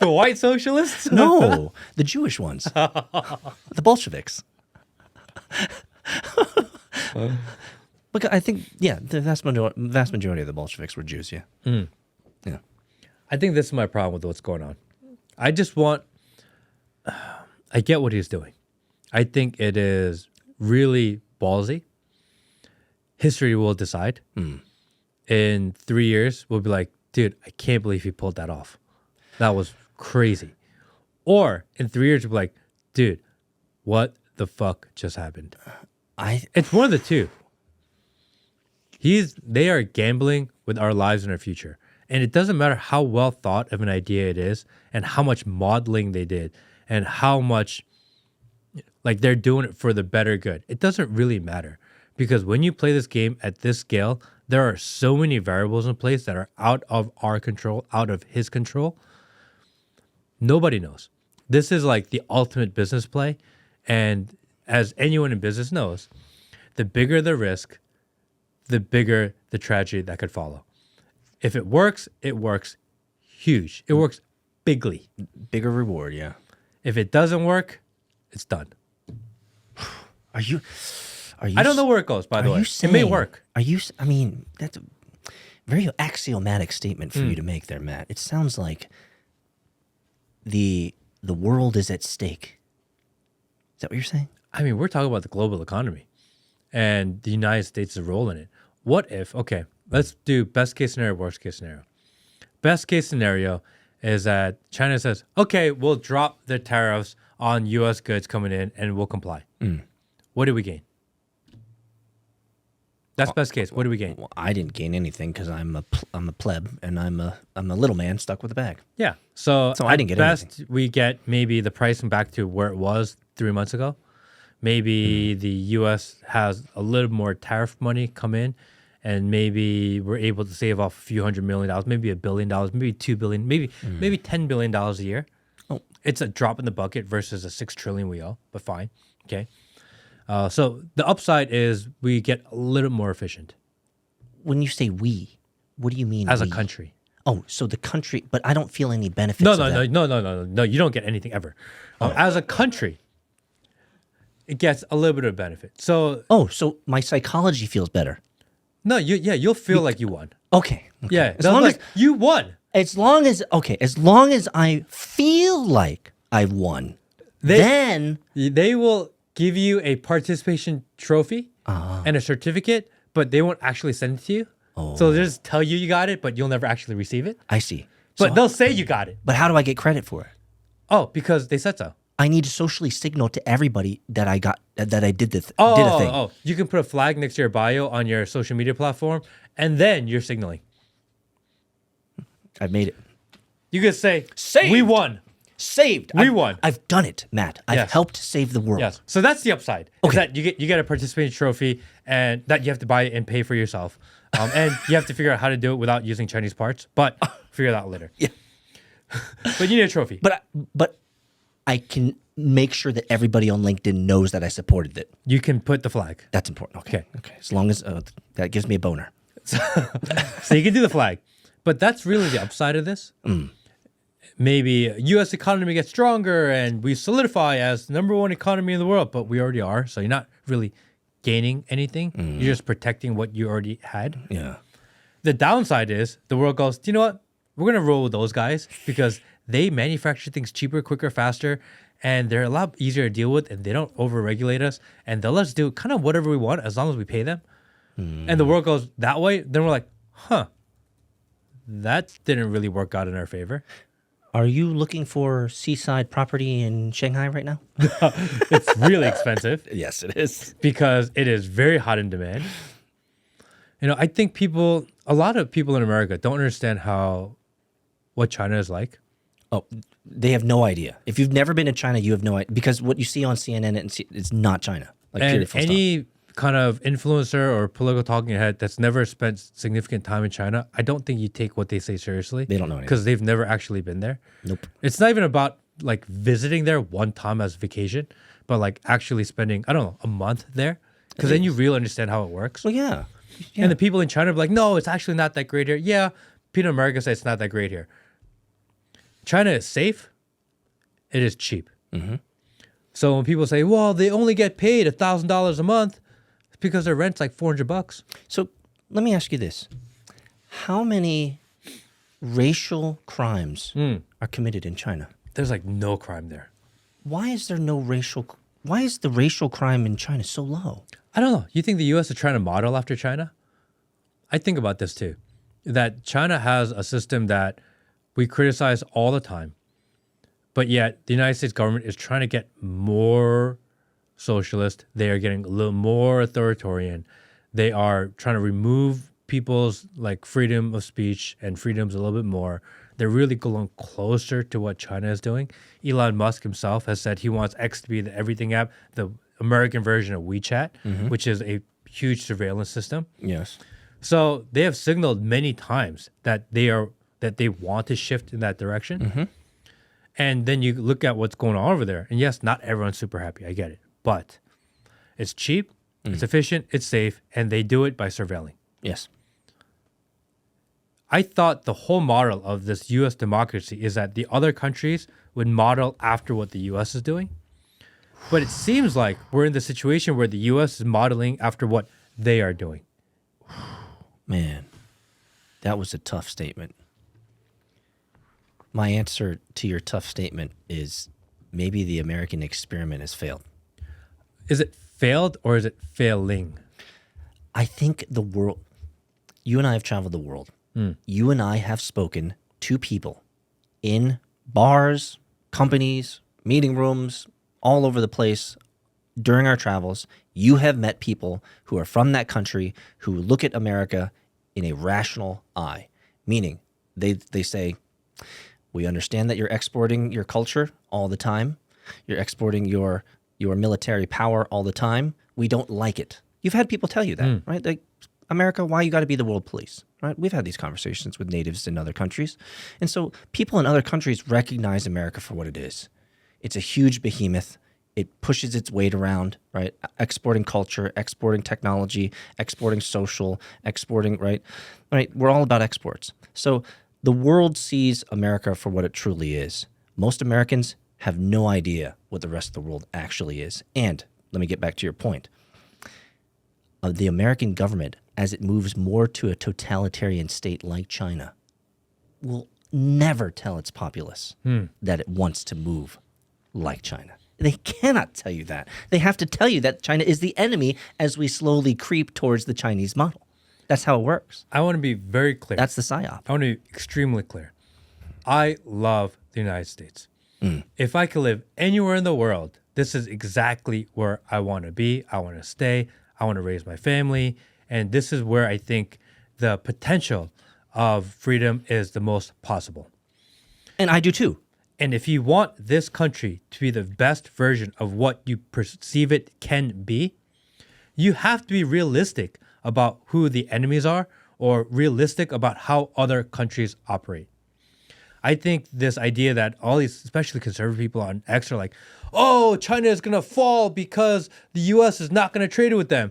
S1: white socialists?
S2: No, the Jewish ones. The Bolsheviks. But I think, the vast majority of the Bolsheviks were Jews, yeah. Yeah.
S1: I think this is my problem with what's going on. I get what he's doing. I think it is really ballsy. History will decide. In 3 years, we'll be like, dude, I can't believe he pulled that off. That was crazy. Or in 3 years, we'll be like, dude, what the fuck just happened?
S2: I
S1: It's one of the two. They are gambling with our lives and our future. And it doesn't matter how well thought of an idea it is and how much modeling they did and how much like they're doing it for the better good. It doesn't really matter because when you play this game at this scale, there are so many variables in place that are out of our control, out of his control. Nobody knows. This is like the ultimate business play. And as anyone in business knows, the bigger the risk, the bigger the tragedy that could follow. If it works huge. It works bigly.
S2: bigger reward, yeah.
S1: If it doesn't work, it's done.
S2: Are you
S1: I don't know where it goes, by the way. It may work.
S2: I mean, that's a very axiomatic statement for you to make there, Matt. It sounds like the world is at stake. Is that what you're saying?
S1: I mean, we're talking about the global economy and the United States' role in it. What if, okay, let's do best case scenario, worst case scenario. Best case scenario is that China says, okay, we'll drop the tariffs on U.S. goods coming in and we'll comply. What do we gain? That's best case. What do we gain?
S2: Well, I didn't gain anything because I'm a pleb and I'm a little man stuck with a bag.
S1: Yeah. So
S2: I didn't get
S1: best, we get maybe the pricing back to where it was 3 months ago. Maybe the U.S. has a little more tariff money come in, and maybe we're able to save off a few $100 million, maybe $1 billion, maybe $2 billion, maybe $10 billion a year.
S2: Oh.
S1: It's a drop in the bucket versus a $6 trillion we owe, but fine. Okay. So the upside is we get a little more efficient
S2: When you say we, what do you mean
S1: as
S2: we?
S1: a country.
S2: Oh, so the country, but I don't feel any benefits
S1: No,
S2: of
S1: no,
S2: that.
S1: no. You don't get anything ever. As a country, it gets a little bit of benefit. So
S2: Oh, so my psychology feels better.
S1: no, you'll feel like you won.
S2: Okay.
S1: Yeah,
S2: As long as
S1: you won.
S2: as long as I feel like I won, then
S1: They will give you a participation trophy and a certificate, but they won't actually send it to you. So they'll just tell you got it, but you'll never actually receive it.
S2: I see.
S1: But
S2: So-
S1: they'll say you got it.
S2: but how do I get credit for it?
S1: Oh, because they said so.
S2: I need to socially signal to everybody that I did a thing.
S1: Oh, you can put a flag next to your bio on your social media platform, and then you're signaling.
S2: I've made it.
S1: You can say,
S2: Saved.
S1: we won.
S2: Saved.
S1: We won.
S2: I've done it, Matt. I've
S1: Yes.
S2: helped save the world.
S1: Yes. So that's the upside. Is
S2: Okay.
S1: that you get a participation trophy, and that you have to buy and pay for yourself. And you have to figure out how to do it without using Chinese parts, but figure that out later.
S2: Yeah.
S1: But you need a trophy.
S2: But I can make sure that everybody on LinkedIn knows that I supported it.
S1: You can put the flag.
S2: That's important.
S1: Okay.
S2: Okay. As long as that gives me a boner.
S1: So you can do the flag. But that's really the upside of this. Maybe U.S. economy gets stronger and we solidify as number one economy in the world, but we already are. So you're not really gaining anything. You're just protecting what you already had.
S2: Yeah.
S1: The downside is the world goes, do you know what? We're going to roll with those guys because they manufacture things cheaper, quicker, faster, and they're a lot easier to deal with, and they don't over-regulate us, and they'll let us do kind of whatever we want as long as we pay them. And the world goes that way, then we're like, huh, that didn't really work out in our favor.
S2: Are you looking for seaside property in Shanghai right now?
S1: It's really expensive
S2: Yes, it is.
S1: because it is very hot in demand. You know, I think a lot of people in America don't understand what China is like.
S2: Oh, they have no idea. If you've never been to China, you have no idea. Because what you see on CNN, it's not China. Like, period,
S1: And
S2: full stop.
S1: any kind of influencer or political talking head that's never spent significant time in China, I don't think you take what they say seriously.
S2: They don't know anything.
S1: Because they've never actually been there.
S2: Nope.
S1: It's not even about like visiting there one time as vacation, but like actually spending, I don't know, a month there. Because then you really understand how it works.
S2: Well, yeah.
S1: And the people in China are like, no, it's actually not that great here. Yeah, people in America say it's not that great here. China is safe. It is cheap. So when people say, well, they only get paid $1,000 a month, it's because their rent's like $400.
S2: So let me ask you this. How many racial crimes are committed in China?
S1: There's like no crime there.
S2: Why is the racial crime in China so low?
S1: I don't know. You think the U.S. is trying to model after China? I think about this too. That China has a system that we criticize all the time, but yet the United States government is trying to get more socialist. They are getting a little more authoritarian. They are trying to remove people's like freedom of speech and freedoms a little bit more. They're really going closer to what China is doing. Elon Musk himself has said he wants X to be the everything app, the American version of WeChat, which is a huge surveillance system.
S2: Yes.
S1: So they have signaled many times that they want to shift in that direction. And then you look at what's going on over there. And yes, not everyone's super happy. I get it. But it's cheap, it's efficient, it's safe, and they do it by surveilling.
S2: Yes.
S1: I thought the whole model of this U.S. democracy is that the other countries would model after what the U.S. is doing. But it seems like we're in the situation where the U.S. is modeling after what they are doing.
S2: Man, that was a tough statement. My answer to your tough statement is maybe the American experiment has failed.
S1: Is it failed or is it failing?
S2: I think the world, you and I have traveled the world. You and I have spoken to people in bars, companies, meeting rooms, all over the place during our travels. You have met people who are from that country who look at America in a rational eye, meaning they say, we understand that you're exporting your culture all the time. You're exporting your military power all the time. We don't like it. You've had people tell you that, right? Like, America, why you got to be the world police, right? We've had these conversations with natives in other countries. And so people in other countries recognize America for what it is. It's a huge behemoth. It pushes its weight around, right? Exporting culture, exporting technology, exporting social, exporting, right? We're all about exports. So the world sees America for what it truly is. Most Americans have no idea what the rest of the world actually is. And let me get back to your point. The American government, as it moves more to a totalitarian state like China, will never tell its populace that it wants to move like China. They cannot tell you that. They have to tell you that China is the enemy as we slowly creep towards the Chinese model. That's how it works.
S1: I want to be very clear.
S2: That's the psyop.
S1: I want to be extremely clear. I love the United States. If I could live anywhere in the world, this is exactly where I want to be. I want to stay. I want to raise my family. And this is where I think the potential of freedom is the most possible.
S2: And I do too.
S1: And if you want this country to be the best version of what you perceive it can be, you have to be realistic about who the enemies are or realistic about how other countries operate. I think this idea that all these, especially conservative people on X, are like, oh, China is going to fall because the U.S. is not going to trade with them.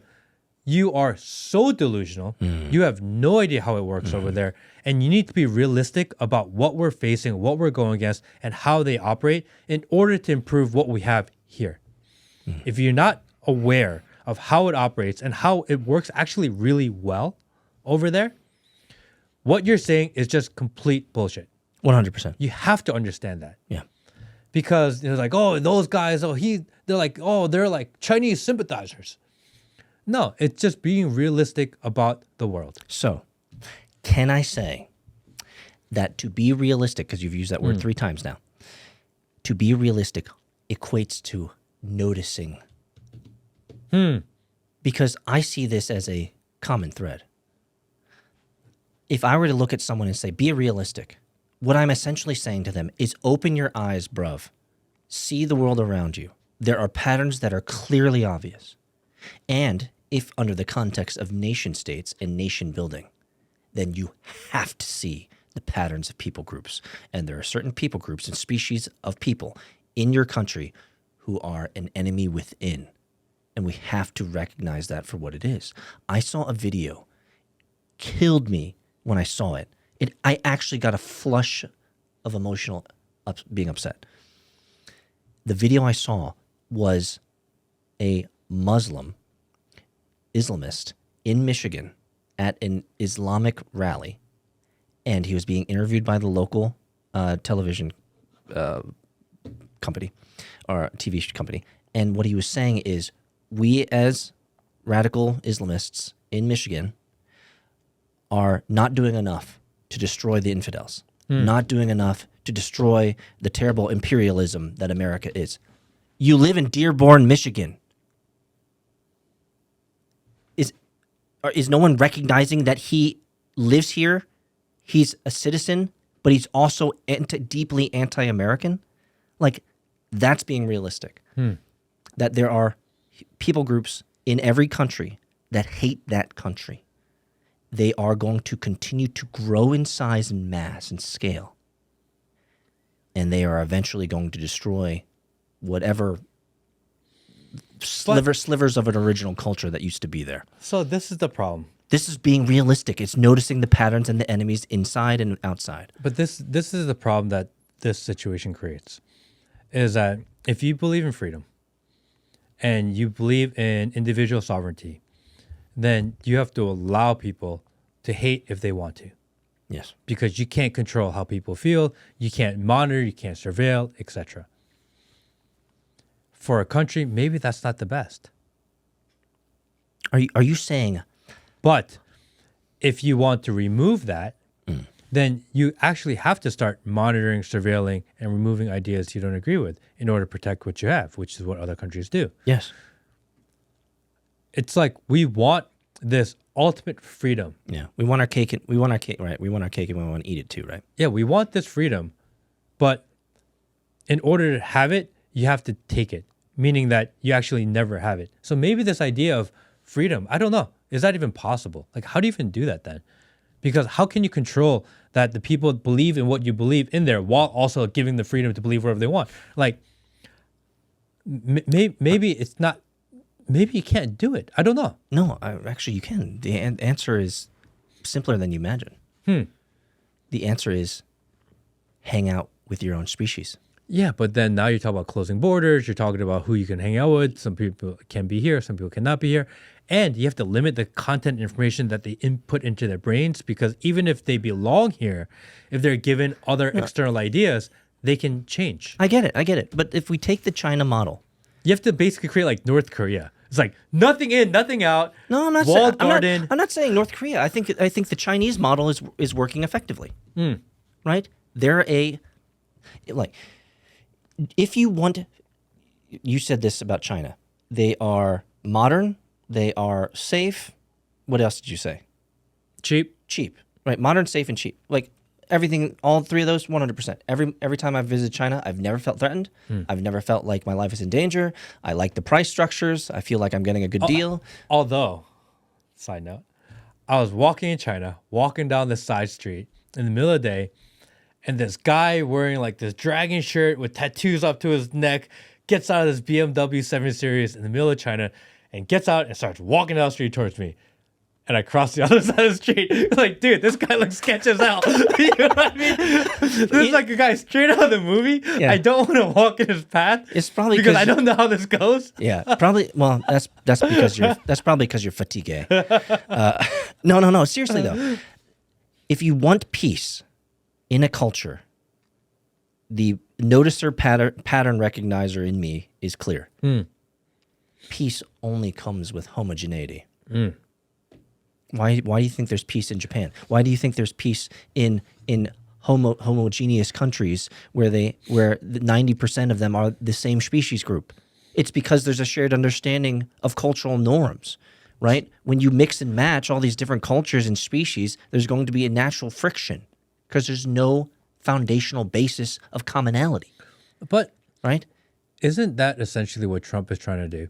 S1: You are so delusional. You have no idea how it works over there. And you need to be realistic about what we're facing, what we're going against, and how they operate in order to improve what we have here. If you're not aware of how it operates and how it works actually really well over there, what you're saying is just complete bullshit.
S2: 100%.
S1: You have to understand that.
S2: Yeah.
S1: Because they're like, oh, those guys, they're like Chinese sympathizers. No, it's just being realistic about the world.
S2: So, can I say that to be realistic, because you've used that word 3 times now, to be realistic equates to noticing. Because I see this as a common thread. If I were to look at someone and say, be realistic, what I'm essentially saying to them is open your eyes, bruv. See the world around you. There are patterns that are clearly obvious. And if under the context of nation states and nation building, then you have to see the patterns of people groups. And there are certain people groups and species of people in your country who are an enemy within. And we have to recognize that for what it is. I saw a video, killed me when I saw it. I actually got a flush of emotional being upset. The video I saw was a Islamist in Michigan at an Islamic rally, and he was being interviewed by the local television company or TV company. And what he was saying is, we as radical Islamists in Michigan are not doing enough to destroy the infidels, not doing enough to destroy the terrible imperialism that America is. You live in Dearborn, Michigan. is no one recognizing that he lives here? He's a citizen, but he's also deeply anti-American. Like, that's being realistic. That there are people groups in every country that hate that country. They are going to continue to grow in size and mass and scale. And they are eventually going to destroy whatever slivers of an original culture that used to be there.
S1: So this is the problem.
S2: This is being realistic. It's noticing the patterns and the enemies inside and outside.
S1: But this is the problem that this situation creates, is that if you believe in freedom and you believe in individual sovereignty, then you have to allow people to hate if they want to.
S2: Yes.
S1: Because you can't control how people feel, you can't monitor, you can't surveil, etc. For a country, maybe that's not the best.
S2: Are you saying?
S1: But if you want to remove that, then you actually have to start monitoring, surveilling, and removing ideas you don't agree with in order to protect what you have, which is what other countries do.
S2: Yes.
S1: It's like we want this ultimate freedom.
S2: Yeah. We want our cake. We want our cake, right? We want our cake and we want to eat it too, right?
S1: Yeah, we want this freedom, but in order to have it, you have to take it, meaning that you actually never have it. So maybe this idea of freedom, I don't know, is that even possible? Like, how do you even do that then? Because how can you control that the people believe in what you believe in there while also giving the freedom to believe whatever they want? Like, maybe it's not, maybe you can't do it. I don't know.
S2: No, actually you can. The answer is simpler than you imagine. The answer is hang out with your own species.
S1: Yeah, but then now you're talking about closing borders. You're talking about who you can hang out with. Some people can be here. Some people cannot be here. And you have to limit the content information that they input into their brains, because even if they belong here, if they're given other external ideas, they can change.
S2: I get it. But if we take the China model.
S1: You have to basically create like North Korea. It's like nothing in, nothing out.
S2: No, I'm not
S1: walled
S2: saying,
S1: garden.
S2: I'm not saying North Korea. I think the Chinese model is working effectively. Right? They're if you want, you said this about China. They are modern. They are safe. What else did you say? Cheap. Right? Modern, safe, and cheap. Like everything, all three of those, 100%. Every time I've visited China, I've never felt threatened. I've never felt like my life is in danger. I like the price structures. I feel like I'm getting a good deal.
S1: Although, side note, I was walking in China, walking down this side street in the middle of the day, and this guy wearing like this dragon shirt with tattoos up to his neck gets out of this BMW 7 Series in the middle of China and gets out and starts walking down the street towards me. And I cross the other side of the street. Like, dude, this guy looks sketchy as hell. You know what I mean? This is like a guy straight out of the movie. Yeah. I don't want to walk in his path.
S2: It's probably
S1: because I don't know how this goes.
S2: Yeah, probably. Well, that's because you're fatigué. No. Seriously though, if you want peace in a culture, the noticer pattern recognizer in me is clear. Peace only comes with homogeneity. Why do you think there's peace in Japan? Why do you think there's peace in homogeneous countries where 90% of them are the same species group? It's because there's a shared understanding of cultural norms, right? When you mix and match all these different cultures and species, there's going to be a natural friction because there's no foundational basis of commonality.
S1: But
S2: right?
S1: Isn't that essentially what Trump is trying to do?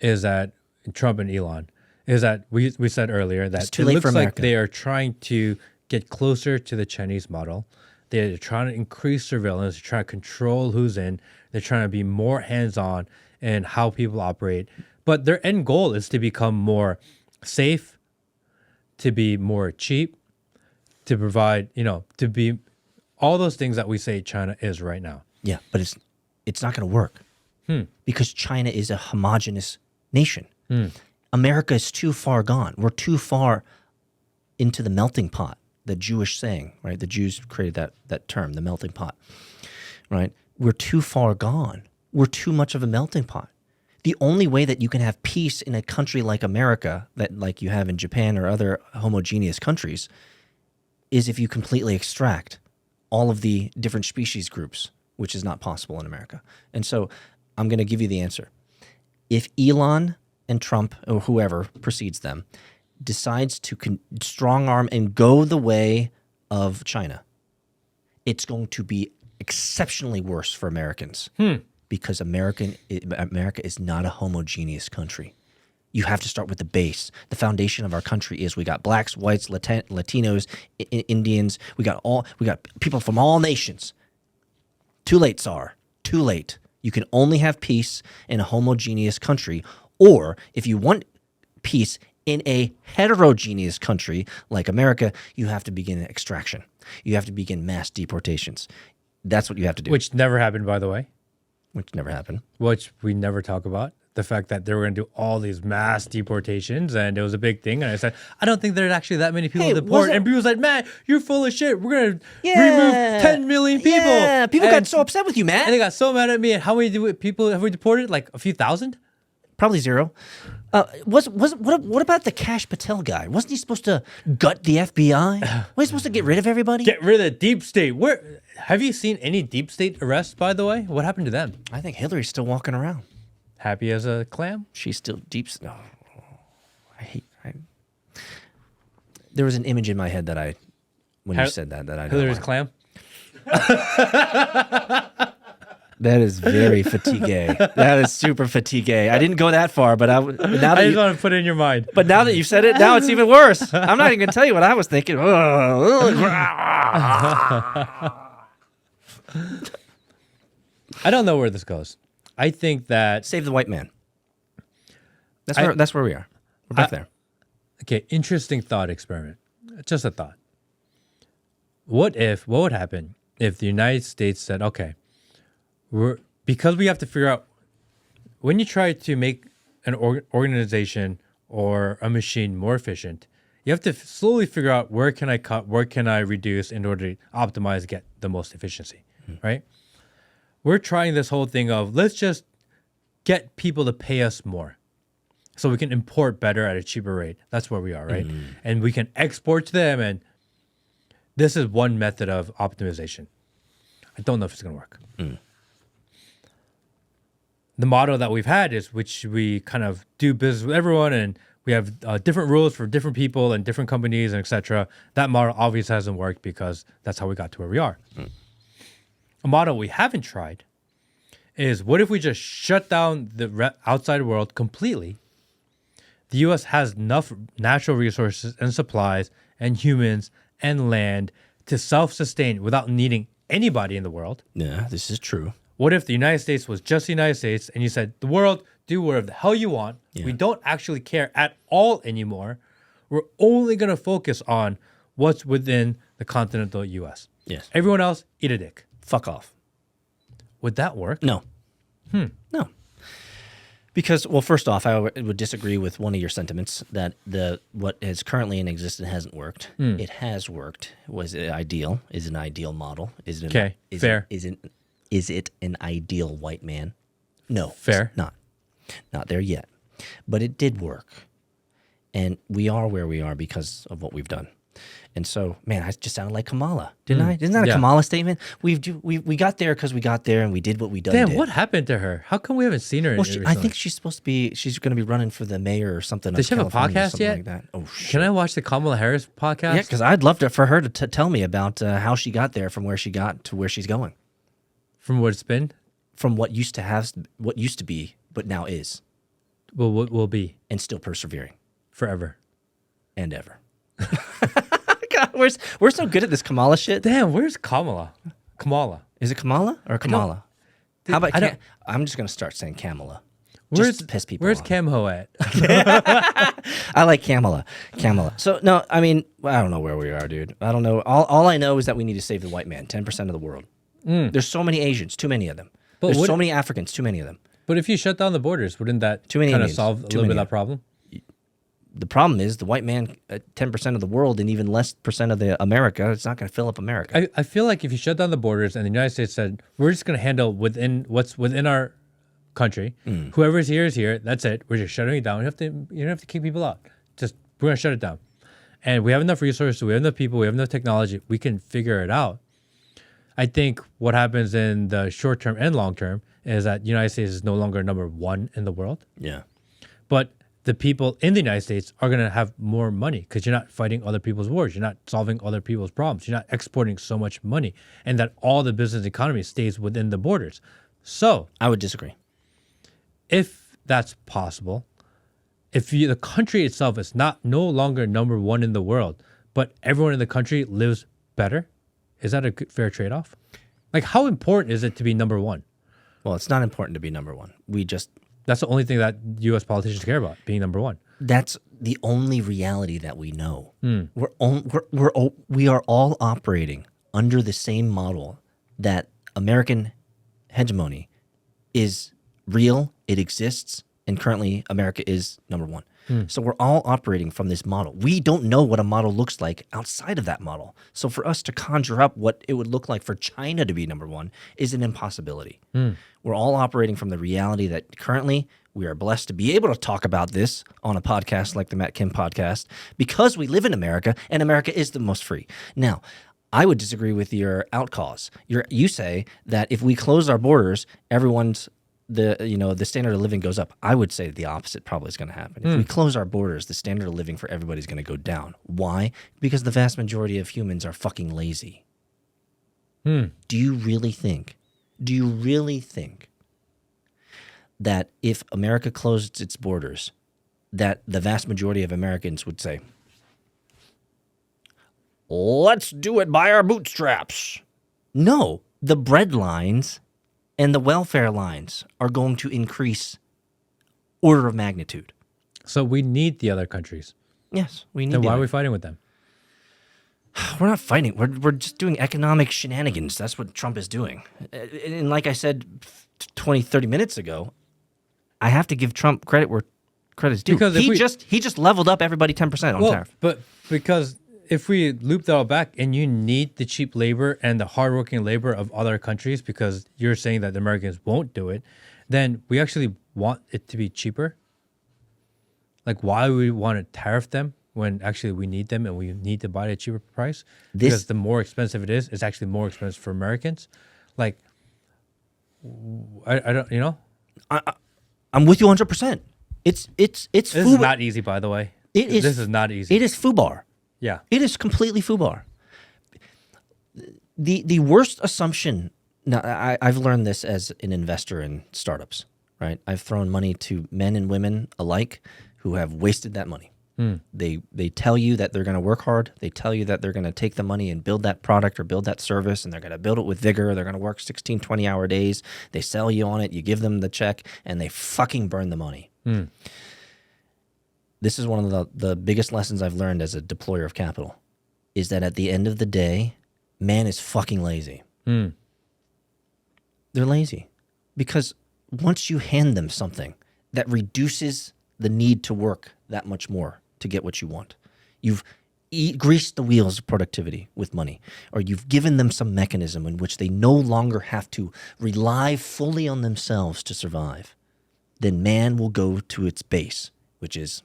S1: Is that Trump and Elon? Is that we said earlier that it looks like they are trying to get closer to the Chinese model. They're trying to increase surveillance. They're trying to control who's in. They're trying to be more hands-on in how people operate. But their end goal is to become more safe, to be more cheap, to provide, to be all those things that we say China is right now.
S2: Yeah, but it's not going to work because China is a homogenous nation. America is too far gone. We're too far into the melting pot, the Jewish saying, right? The Jews created that term, the melting pot, right? We're too far gone. We're too much of a melting pot. The only way that you can have peace in a country like America, that like you have in Japan or other homogeneous countries, is if you completely extract all of the different species groups, which is not possible in America. And so I'm going to give you the answer. If Elon and Trump or whoever precedes them decides to strong arm and go the way of China, it's going to be exceptionally worse for Americans because America is not a homogeneous country. You have to start with the base. The foundation of our country is we got blacks, whites, Latinos, Indians. We got people from all nations. Too late, Tsar. Too late. You can only have peace in a homogeneous country, or if you want peace in a heterogeneous country like America, you have to begin extraction. You have to begin mass deportations. That's what you have to do.
S1: Which never happened, by the way.
S2: Which never happened.
S1: Which we never talk about. The fact that they were going to do all these mass deportations, and it was a big thing. And I said, I don't think there's actually that many people to deport. And people was like, Matt, you're full of shit. We're going to remove 10 million people.
S2: Yeah, people got so upset with you, Matt.
S1: And they got so mad at me. And how many people have we deported? Like a few thousand?
S2: Probably zero. What about the Kash Patel guy? Wasn't he supposed to gut the FBI? Was he supposed to get rid of everybody?
S1: Get rid of the deep state. Where have you seen any deep state arrests, by the way? What happened to them?
S2: I think Hillary's still walking around.
S1: Happy as a clam?
S2: She's still deep. Oh, there was an image in my head that when you said that I
S1: Hillary's clam?
S2: That is very fatigué. That is super fatigué. I didn't go that far, but I
S1: just want to put it in your mind.
S2: But now that you've said it, now it's even worse. I'm not even going to tell you what I was thinking.
S1: I don't know where this goes. I think that
S2: save the white man. That's where we are. We're back there.
S1: Okay, interesting thought experiment. Just a thought. What would happen if the United States said, okay, because we have to figure out when you try to make an organization or a machine more efficient, you have to slowly figure out where can I cut, where can I reduce in order to optimize, get the most efficiency, right? We're trying this whole thing of let's just get people to pay us more so we can import better at a cheaper rate. That's where we are, right? And we can export to them, and this is one method of optimization. I don't know if it's going to work. The model that we've had is which we kind of do business with everyone, and we have different rules for different people and different companies and etc. That model obviously hasn't worked because that's how we got to where we are. A model we haven't tried is what if we just shut down the outside world completely? The U.S. has enough natural resources and supplies and humans and land to self-sustain without needing anybody in the world.
S2: Yeah, this is true.
S1: What if the United States was just the United States and you said, the world, do whatever the hell you want. Yeah. We don't actually care at all anymore. We're only going to focus on what's within the continental U.S.
S2: Yes.
S1: Everyone else, eat a dick.
S2: Fuck off.
S1: Would that work?
S2: No. No. Because, well, first off, I would disagree with one of your sentiments that what is currently in existence hasn't worked. It has worked. Was it ideal? Is it an ideal model? Is it
S1: fair?
S2: Is it an ideal white man? No.
S1: Fair.
S2: Not there yet. But it did work. And we are where we are because of what we've done. And so, man, I just sounded like Kamala, didn't I? Isn't that a Kamala statement? We got there because we got there and we did what we done.
S1: Damn, what happened to her? How come we haven't seen her?
S2: Well, I think she's going to be running for the mayor or something.
S1: Does she have a podcast yet?
S2: Like that. Oh, shit.
S1: Can I watch the Kamala Harris podcast?
S2: Yeah, because I'd love for her to tell me about how she got there from where she got to where she's going.
S1: From what it's been?
S2: From what used to be, but now is.
S1: Well, what will be?
S2: And still persevering.
S1: Forever.
S2: And ever. God, we're so good at this Kamala shit.
S1: Damn, where's Kamala? Kamala.
S2: Is it Kamala or Kamala? How about I'm just going to start saying Kamala. Just to piss people
S1: Where's
S2: off.
S1: Camho at?
S2: I like Kamala. So, no, I mean, I don't know where we are, dude. I don't know. All I know is that we need to save the white man, 10% of the world. There's so many Asians, too many of them. There's so many Africans, too many of them.
S1: But if you shut down the borders, wouldn't that kind of solve a little bit of that problem?
S2: The problem is the white man, 10% of the world and even less percent of the America, it's not going to fill up America.
S1: I feel like if you shut down the borders and the United States said, we're just going to handle what's within our country, whoever's here is here, that's it. We're just shutting it down. You don't have to kick people out. Just, we're going to shut it down. And we have enough resources, we have enough people, we have enough technology, we can figure it out. I think what happens in the short term and long term is that the United States is no longer number one in the world.
S2: Yeah.
S1: But the people in the United States are going to have more money because you're not fighting other people's wars. You're not solving other people's problems. You're not exporting so much money, and that all the business economy stays within the borders. So
S2: I would disagree.
S1: if that's possible, if the country itself is no longer number one in the world, but everyone in the country lives better, is that a fair trade-off? Like, how important is it to be number one?
S2: Well, it's not important to be number one.
S1: That's the only thing that U.S. politicians care about, being number one.
S2: That's the only reality that we know. We are all operating under the same model that American hegemony is real, it exists, and currently America is number one. So we're all operating from this model. We don't know what a model looks like outside of that model. So for us to conjure up what it would look like for China to be number one is an impossibility. We're all operating from the reality that currently we are blessed to be able to talk about this on a podcast like the Matt Kim podcast because we live in America and America is the most free. Now, I would disagree with your outcause. You say that if we close our borders, the standard of living goes up. I would say the opposite probably is going to happen. If we close our borders, the standard of living for everybody is going to go down. Why? Because the vast majority of humans are fucking lazy. Do you really think that if America closed its borders, that the vast majority of Americans would say, let's do it by our bootstraps? No, the bread lines and the welfare lines are going to increase order of magnitude.
S1: So we need the other countries.
S2: Yes, we need
S1: Then why
S2: them.
S1: are we fighting with them?
S2: We're not fighting. We're just doing economic shenanigans. That's what Trump is doing. And like I said 20, 30 minutes ago, I have to give Trump credit where credit's due.
S1: Because
S2: he just leveled up everybody 10% on tariff.
S1: But because if we loop that all back and you need the cheap labor and the hardworking labor of other countries because you're saying that the Americans won't do it, then we actually want it to be cheaper. Like, why would we want to tariff them when actually we need them and we need to buy at a cheaper price? Because the more expensive it is, it's actually more expensive for Americans. Like, I don't,
S2: I'm with you 100%. It's
S1: This is not easy, by the way. This is not easy.
S2: It is FUBAR.
S1: Yeah.
S2: It is completely FUBAR. The worst assumption. Now, I've learned this as an investor in startups, right? I've thrown money to men and women alike who have wasted that money. They tell you that they're going to work hard. They tell you that they're going to take the money and build that product or build that service, and they're going to build it with vigor. They're going to work 16, 20-hour days. They sell you on it. You give them the check, and they fucking burn the money. This is one of the biggest lessons I've learned as a deployer of capital, is that at the end of the day, man is fucking lazy. They're lazy because once you hand them something that reduces the need to work that much more to get what you want, you've greased the wheels of productivity with money, or you've given them some mechanism in which they no longer have to rely fully on themselves to survive, then man will go to its base, which is,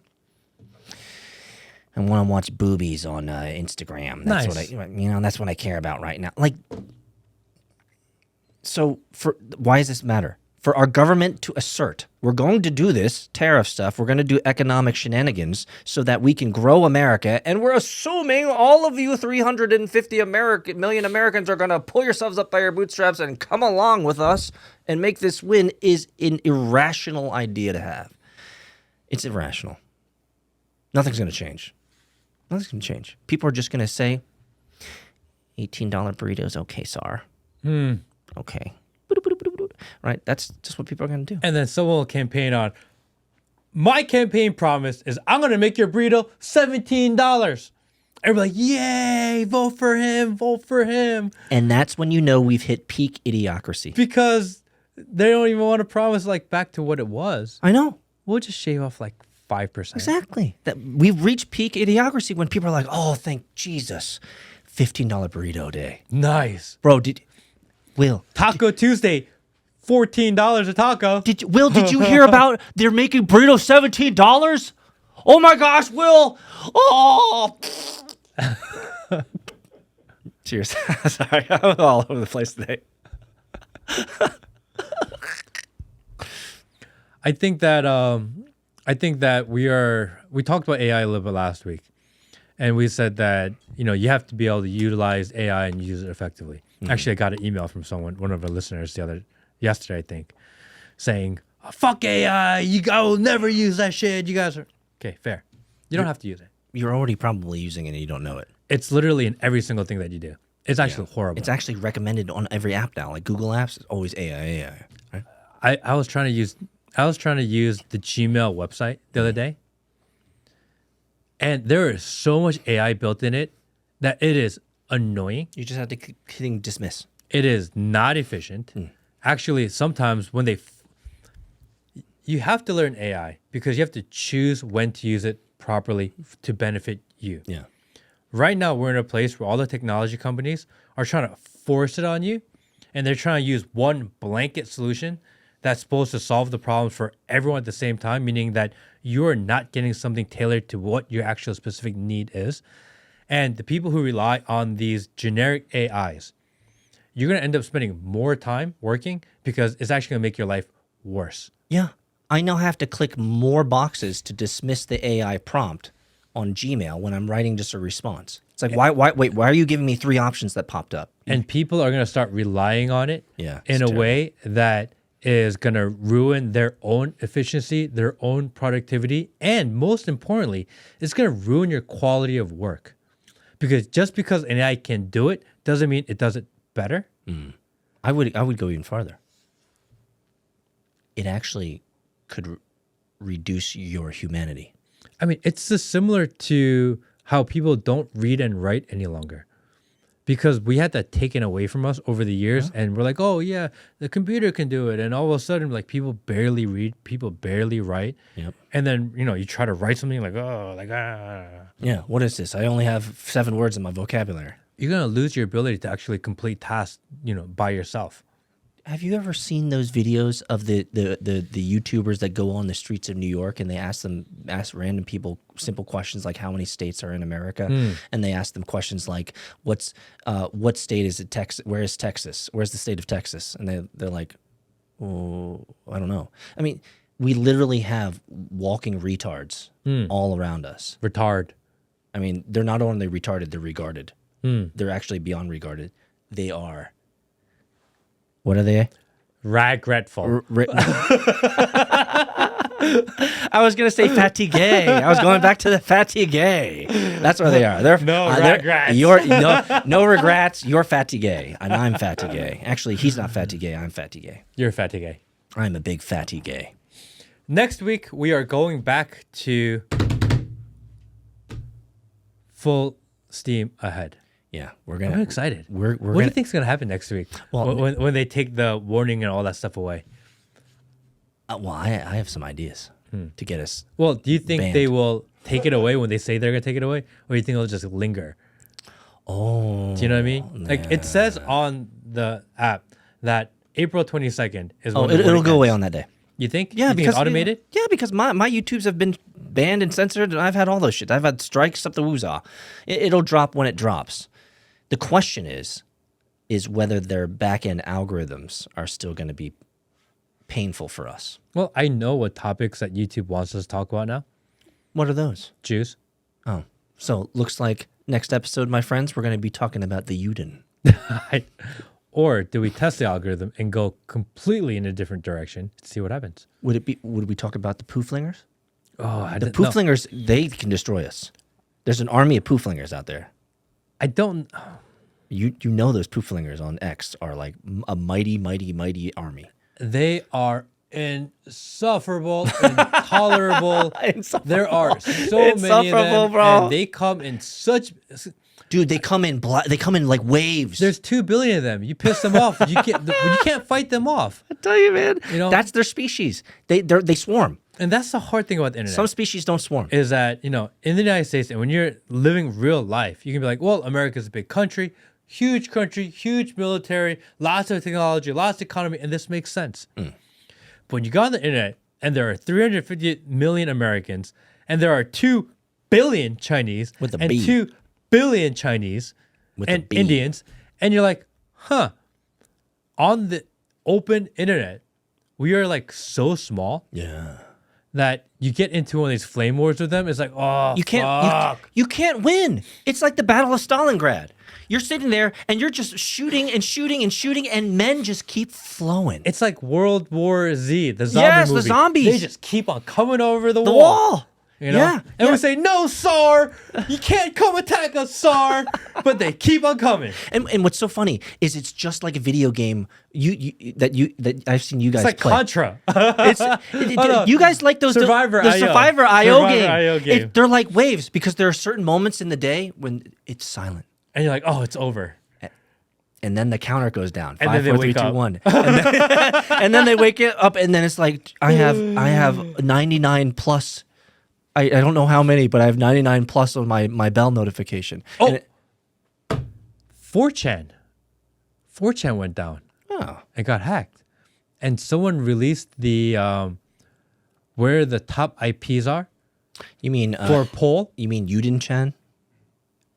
S2: I want to watch boobies on Instagram. That's
S1: Nice.
S2: That's what I care about right now. Like, so why does this matter? For our government to assert, we're going to do this tariff stuff, we're going to do economic shenanigans so that we can grow America, and we're assuming all of you 350 million Americans are going to pull yourselves up by your bootstraps and come along with us and make this win, is an irrational idea to have. It's irrational. Nothing's going to change. Nothing's going to change. People are just going to say, $18 burritos, okay, Sar. Okay. Right? That's just what people are going to do.
S1: And then someone will campaign on, my campaign promise is I'm going to make your burrito $17. Everybody like, yay, vote for him, vote for him.
S2: And that's when you know we've hit peak idiocracy.
S1: Because they don't even want to promise like back to what it was.
S2: I know.
S1: We'll just shave off like 5%.
S2: Exactly. That we've reached peak idiocracy when people are like, oh, thank Jesus. $15 burrito day.
S1: Nice.
S2: Bro, Will.
S1: Taco Tuesday, $14 a taco.
S2: Did you hear about they're making burritos $17? Oh my gosh, Will. Oh. Cheers. Sorry, I'm all over the place today.
S1: I think that I think that we talked about AI a little bit last week, and we said that, you have to be able to utilize AI and use it effectively. Actually, I got an email from one of our listeners yesterday, I think, saying, oh, fuck AI, I will never use that shit. You guys are, okay, fair. You don't have to use it.
S2: You're already probably using it and you don't know it.
S1: It's literally in every single thing that you do. It's actually horrible.
S2: It's actually recommended on every app now. Like Google Apps, it's always AI. Right?
S1: I was trying to use the Gmail website the other day, and there is so much AI built in it that it is annoying.
S2: You just have to keep hitting dismiss.
S1: It is not efficient. Actually, sometimes when you have to learn AI because you have to choose when to use it properly to benefit you.
S2: Yeah.
S1: Right now, we're in a place where all the technology companies are trying to force it on you, and they're trying to use one blanket solution that's supposed to solve the problems for everyone at the same time, meaning that you're not getting something tailored to what your actual specific need is. And the people who rely on these generic AIs, you're going to end up spending more time working because it's actually going to make your life worse.
S2: Yeah. I now have to click more boxes to dismiss the AI prompt on Gmail when I'm writing just a response. It's like, why are you giving me 3 options that popped up?
S1: And people are going to start relying on it in a way that is going to ruin their own efficiency, their own productivity, and most importantly, it's going to ruin your quality of work. Because just because an AI can do it doesn't mean it does it better.
S2: I would go even farther. It actually could reduce your humanity.
S1: I mean, it's just similar to how people don't read and write any longer. Because we had that taken away from us over the years, and we're like, oh yeah, the computer can do it, and all of a sudden, like, people barely read, people barely write, and then you try to write something like,
S2: Yeah, what is this? I only have 7 words in my vocabulary.
S1: You're gonna lose your ability to actually complete tasks, by yourself.
S2: Have you ever seen those videos of the YouTubers that go on the streets of New York and they ask random people simple questions like how many states are in America, and they ask them questions like what state is it? Texas? Where is Texas? Where's the state of Texas? And they're like, oh, I don't know. I mean, we literally have walking retards all around us.
S1: Retard.
S2: I mean, they're not only retarded, they're regarded. They're actually beyond regarded. They are. What are they?
S1: Regretful.
S2: I was going to say fatigué. I was going back to the fatigué. That's where they are. They're
S1: no regrets.
S2: No regrets. You're fatigué, and I'm fatigué. Actually, he's not fatigué. I'm fatigué.
S1: You're fatigué.
S2: I'm a big fatigué.
S1: Next week, we are going back to full steam ahead.
S2: Yeah,
S1: I'm excited.
S2: What
S1: do you think's gonna happen next week? Well, when they take the warning and all that stuff away.
S2: I have some ideas to get us.
S1: Well, do you think
S2: banned.
S1: they will take it away when they say they're gonna take it away, or do you think it'll just linger?
S2: Oh,
S1: do you know what I mean? Like it says on the app that April 22nd is.
S2: Oh, it'll go away on that day.
S1: You think?
S2: Yeah,
S1: you think it's automated.
S2: Yeah, because my YouTubes have been banned and censored, and I've had all those shit. I've had strikes up the woozah. It'll drop when it drops. The question is whether their back-end algorithms are still going to be painful for us.
S1: Well, I know what topics that YouTube wants us to talk about now.
S2: What are those?
S1: Jews.
S2: Oh, so looks like next episode, my friends, we're going to be talking about the Yuden.
S1: Or do we test the algorithm and go completely in a different direction to see what happens?
S2: Would we talk about the pooflingers?
S1: Oh,
S2: the pooflingers, they can destroy us. There's an army of pooflingers out there.
S1: I don't.
S2: You know those pooflingers on X are like a mighty, mighty, mighty army.
S1: They are insufferable, intolerable. There are so many of them,
S2: bro.
S1: And they come in such.
S2: Dude, they come in like waves.
S1: There's 2 billion of them. You piss them off. You can't fight them off.
S2: I tell you, man. That's their species. They swarm.
S1: And that's the hard thing about the internet.
S2: Some species don't swarm.
S1: Is that, in the United States, and when you're living real life, you can be like, well, America's a big country, huge military, lots of technology, lots of economy, and this makes sense. But when you go on the internet, and there are 350 million Americans, and there are 2 billion Chinese, and 2 billion Chinese, and Indians, and you're like, on the open internet, we are like so small.
S2: Yeah.
S1: that you get into one of these flame wars with them. It's like, oh,
S2: You can't
S1: fuck.
S2: you can't win. It's like the Battle of Stalingrad. You're sitting there and you're just shooting and shooting and shooting, and men just keep flowing.
S1: It's like World War Z, the zombie
S2: Yes,
S1: movie.
S2: the zombies.
S1: They just keep on coming over the
S2: The
S1: wall.
S2: wall.
S1: You know?
S2: Yeah,
S1: And
S2: yeah.
S1: we say, no, Tsar, you can't come attack us, Tsar. But they keep on coming.
S2: And what's so funny is it's just like a video game that I've seen you guys
S1: It's like
S2: play.
S1: Contra.
S2: No. You guys like those
S1: Survivor
S2: the
S1: IO.
S2: Survivor IO
S1: Survivor
S2: game.
S1: IO game.
S2: They're like waves because there are certain moments in the day when it's silent.
S1: And you're like, oh, it's over.
S2: And then the counter goes down.
S1: And
S2: 5,
S1: then they
S2: 4, 3,
S1: wake
S2: 2,
S1: up.
S2: 1. And then they wake it up, and then it's like I have 99 plus. I don't know how many, but I have 99 plus on my bell notification.
S1: Oh.
S2: And
S1: 4chan. 4chan went down.
S2: oh,
S1: It got hacked. And someone released the where the top IPs are
S2: you mean
S1: for a poll.
S2: you mean Yudin Chan?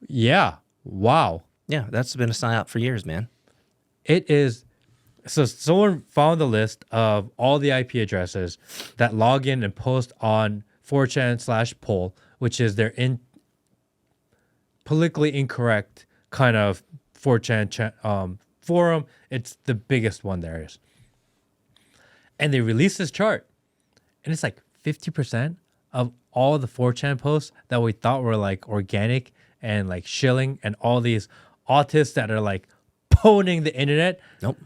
S1: Yeah. Wow.
S2: Yeah, that's been a psyop for years, man.
S1: It is. So someone found the list of all the IP addresses that log in and post on 4chan/poll, which is their politically incorrect kind of 4chan forum. It's the biggest one there is. And they released this chart, and it's like 50% of all the 4chan posts that we thought were like organic and like shilling, and all these autists that are like poning the internet.
S2: Nope.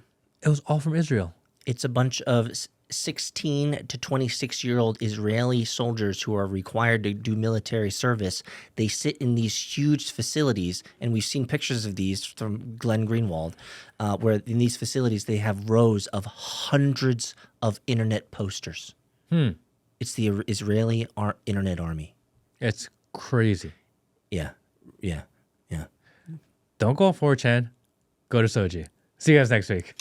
S1: It was all from Israel.
S2: It's a bunch of 16 to 26-year-old Israeli soldiers who are required to do military service. They sit in these huge facilities, and we've seen pictures of these from Glenn Greenwald, where in these facilities they have rows of hundreds of internet posters. It's the Israeli internet army.
S1: It's crazy.
S2: Yeah.
S1: Don't go on 4chan. Go to Soji. See you guys next week.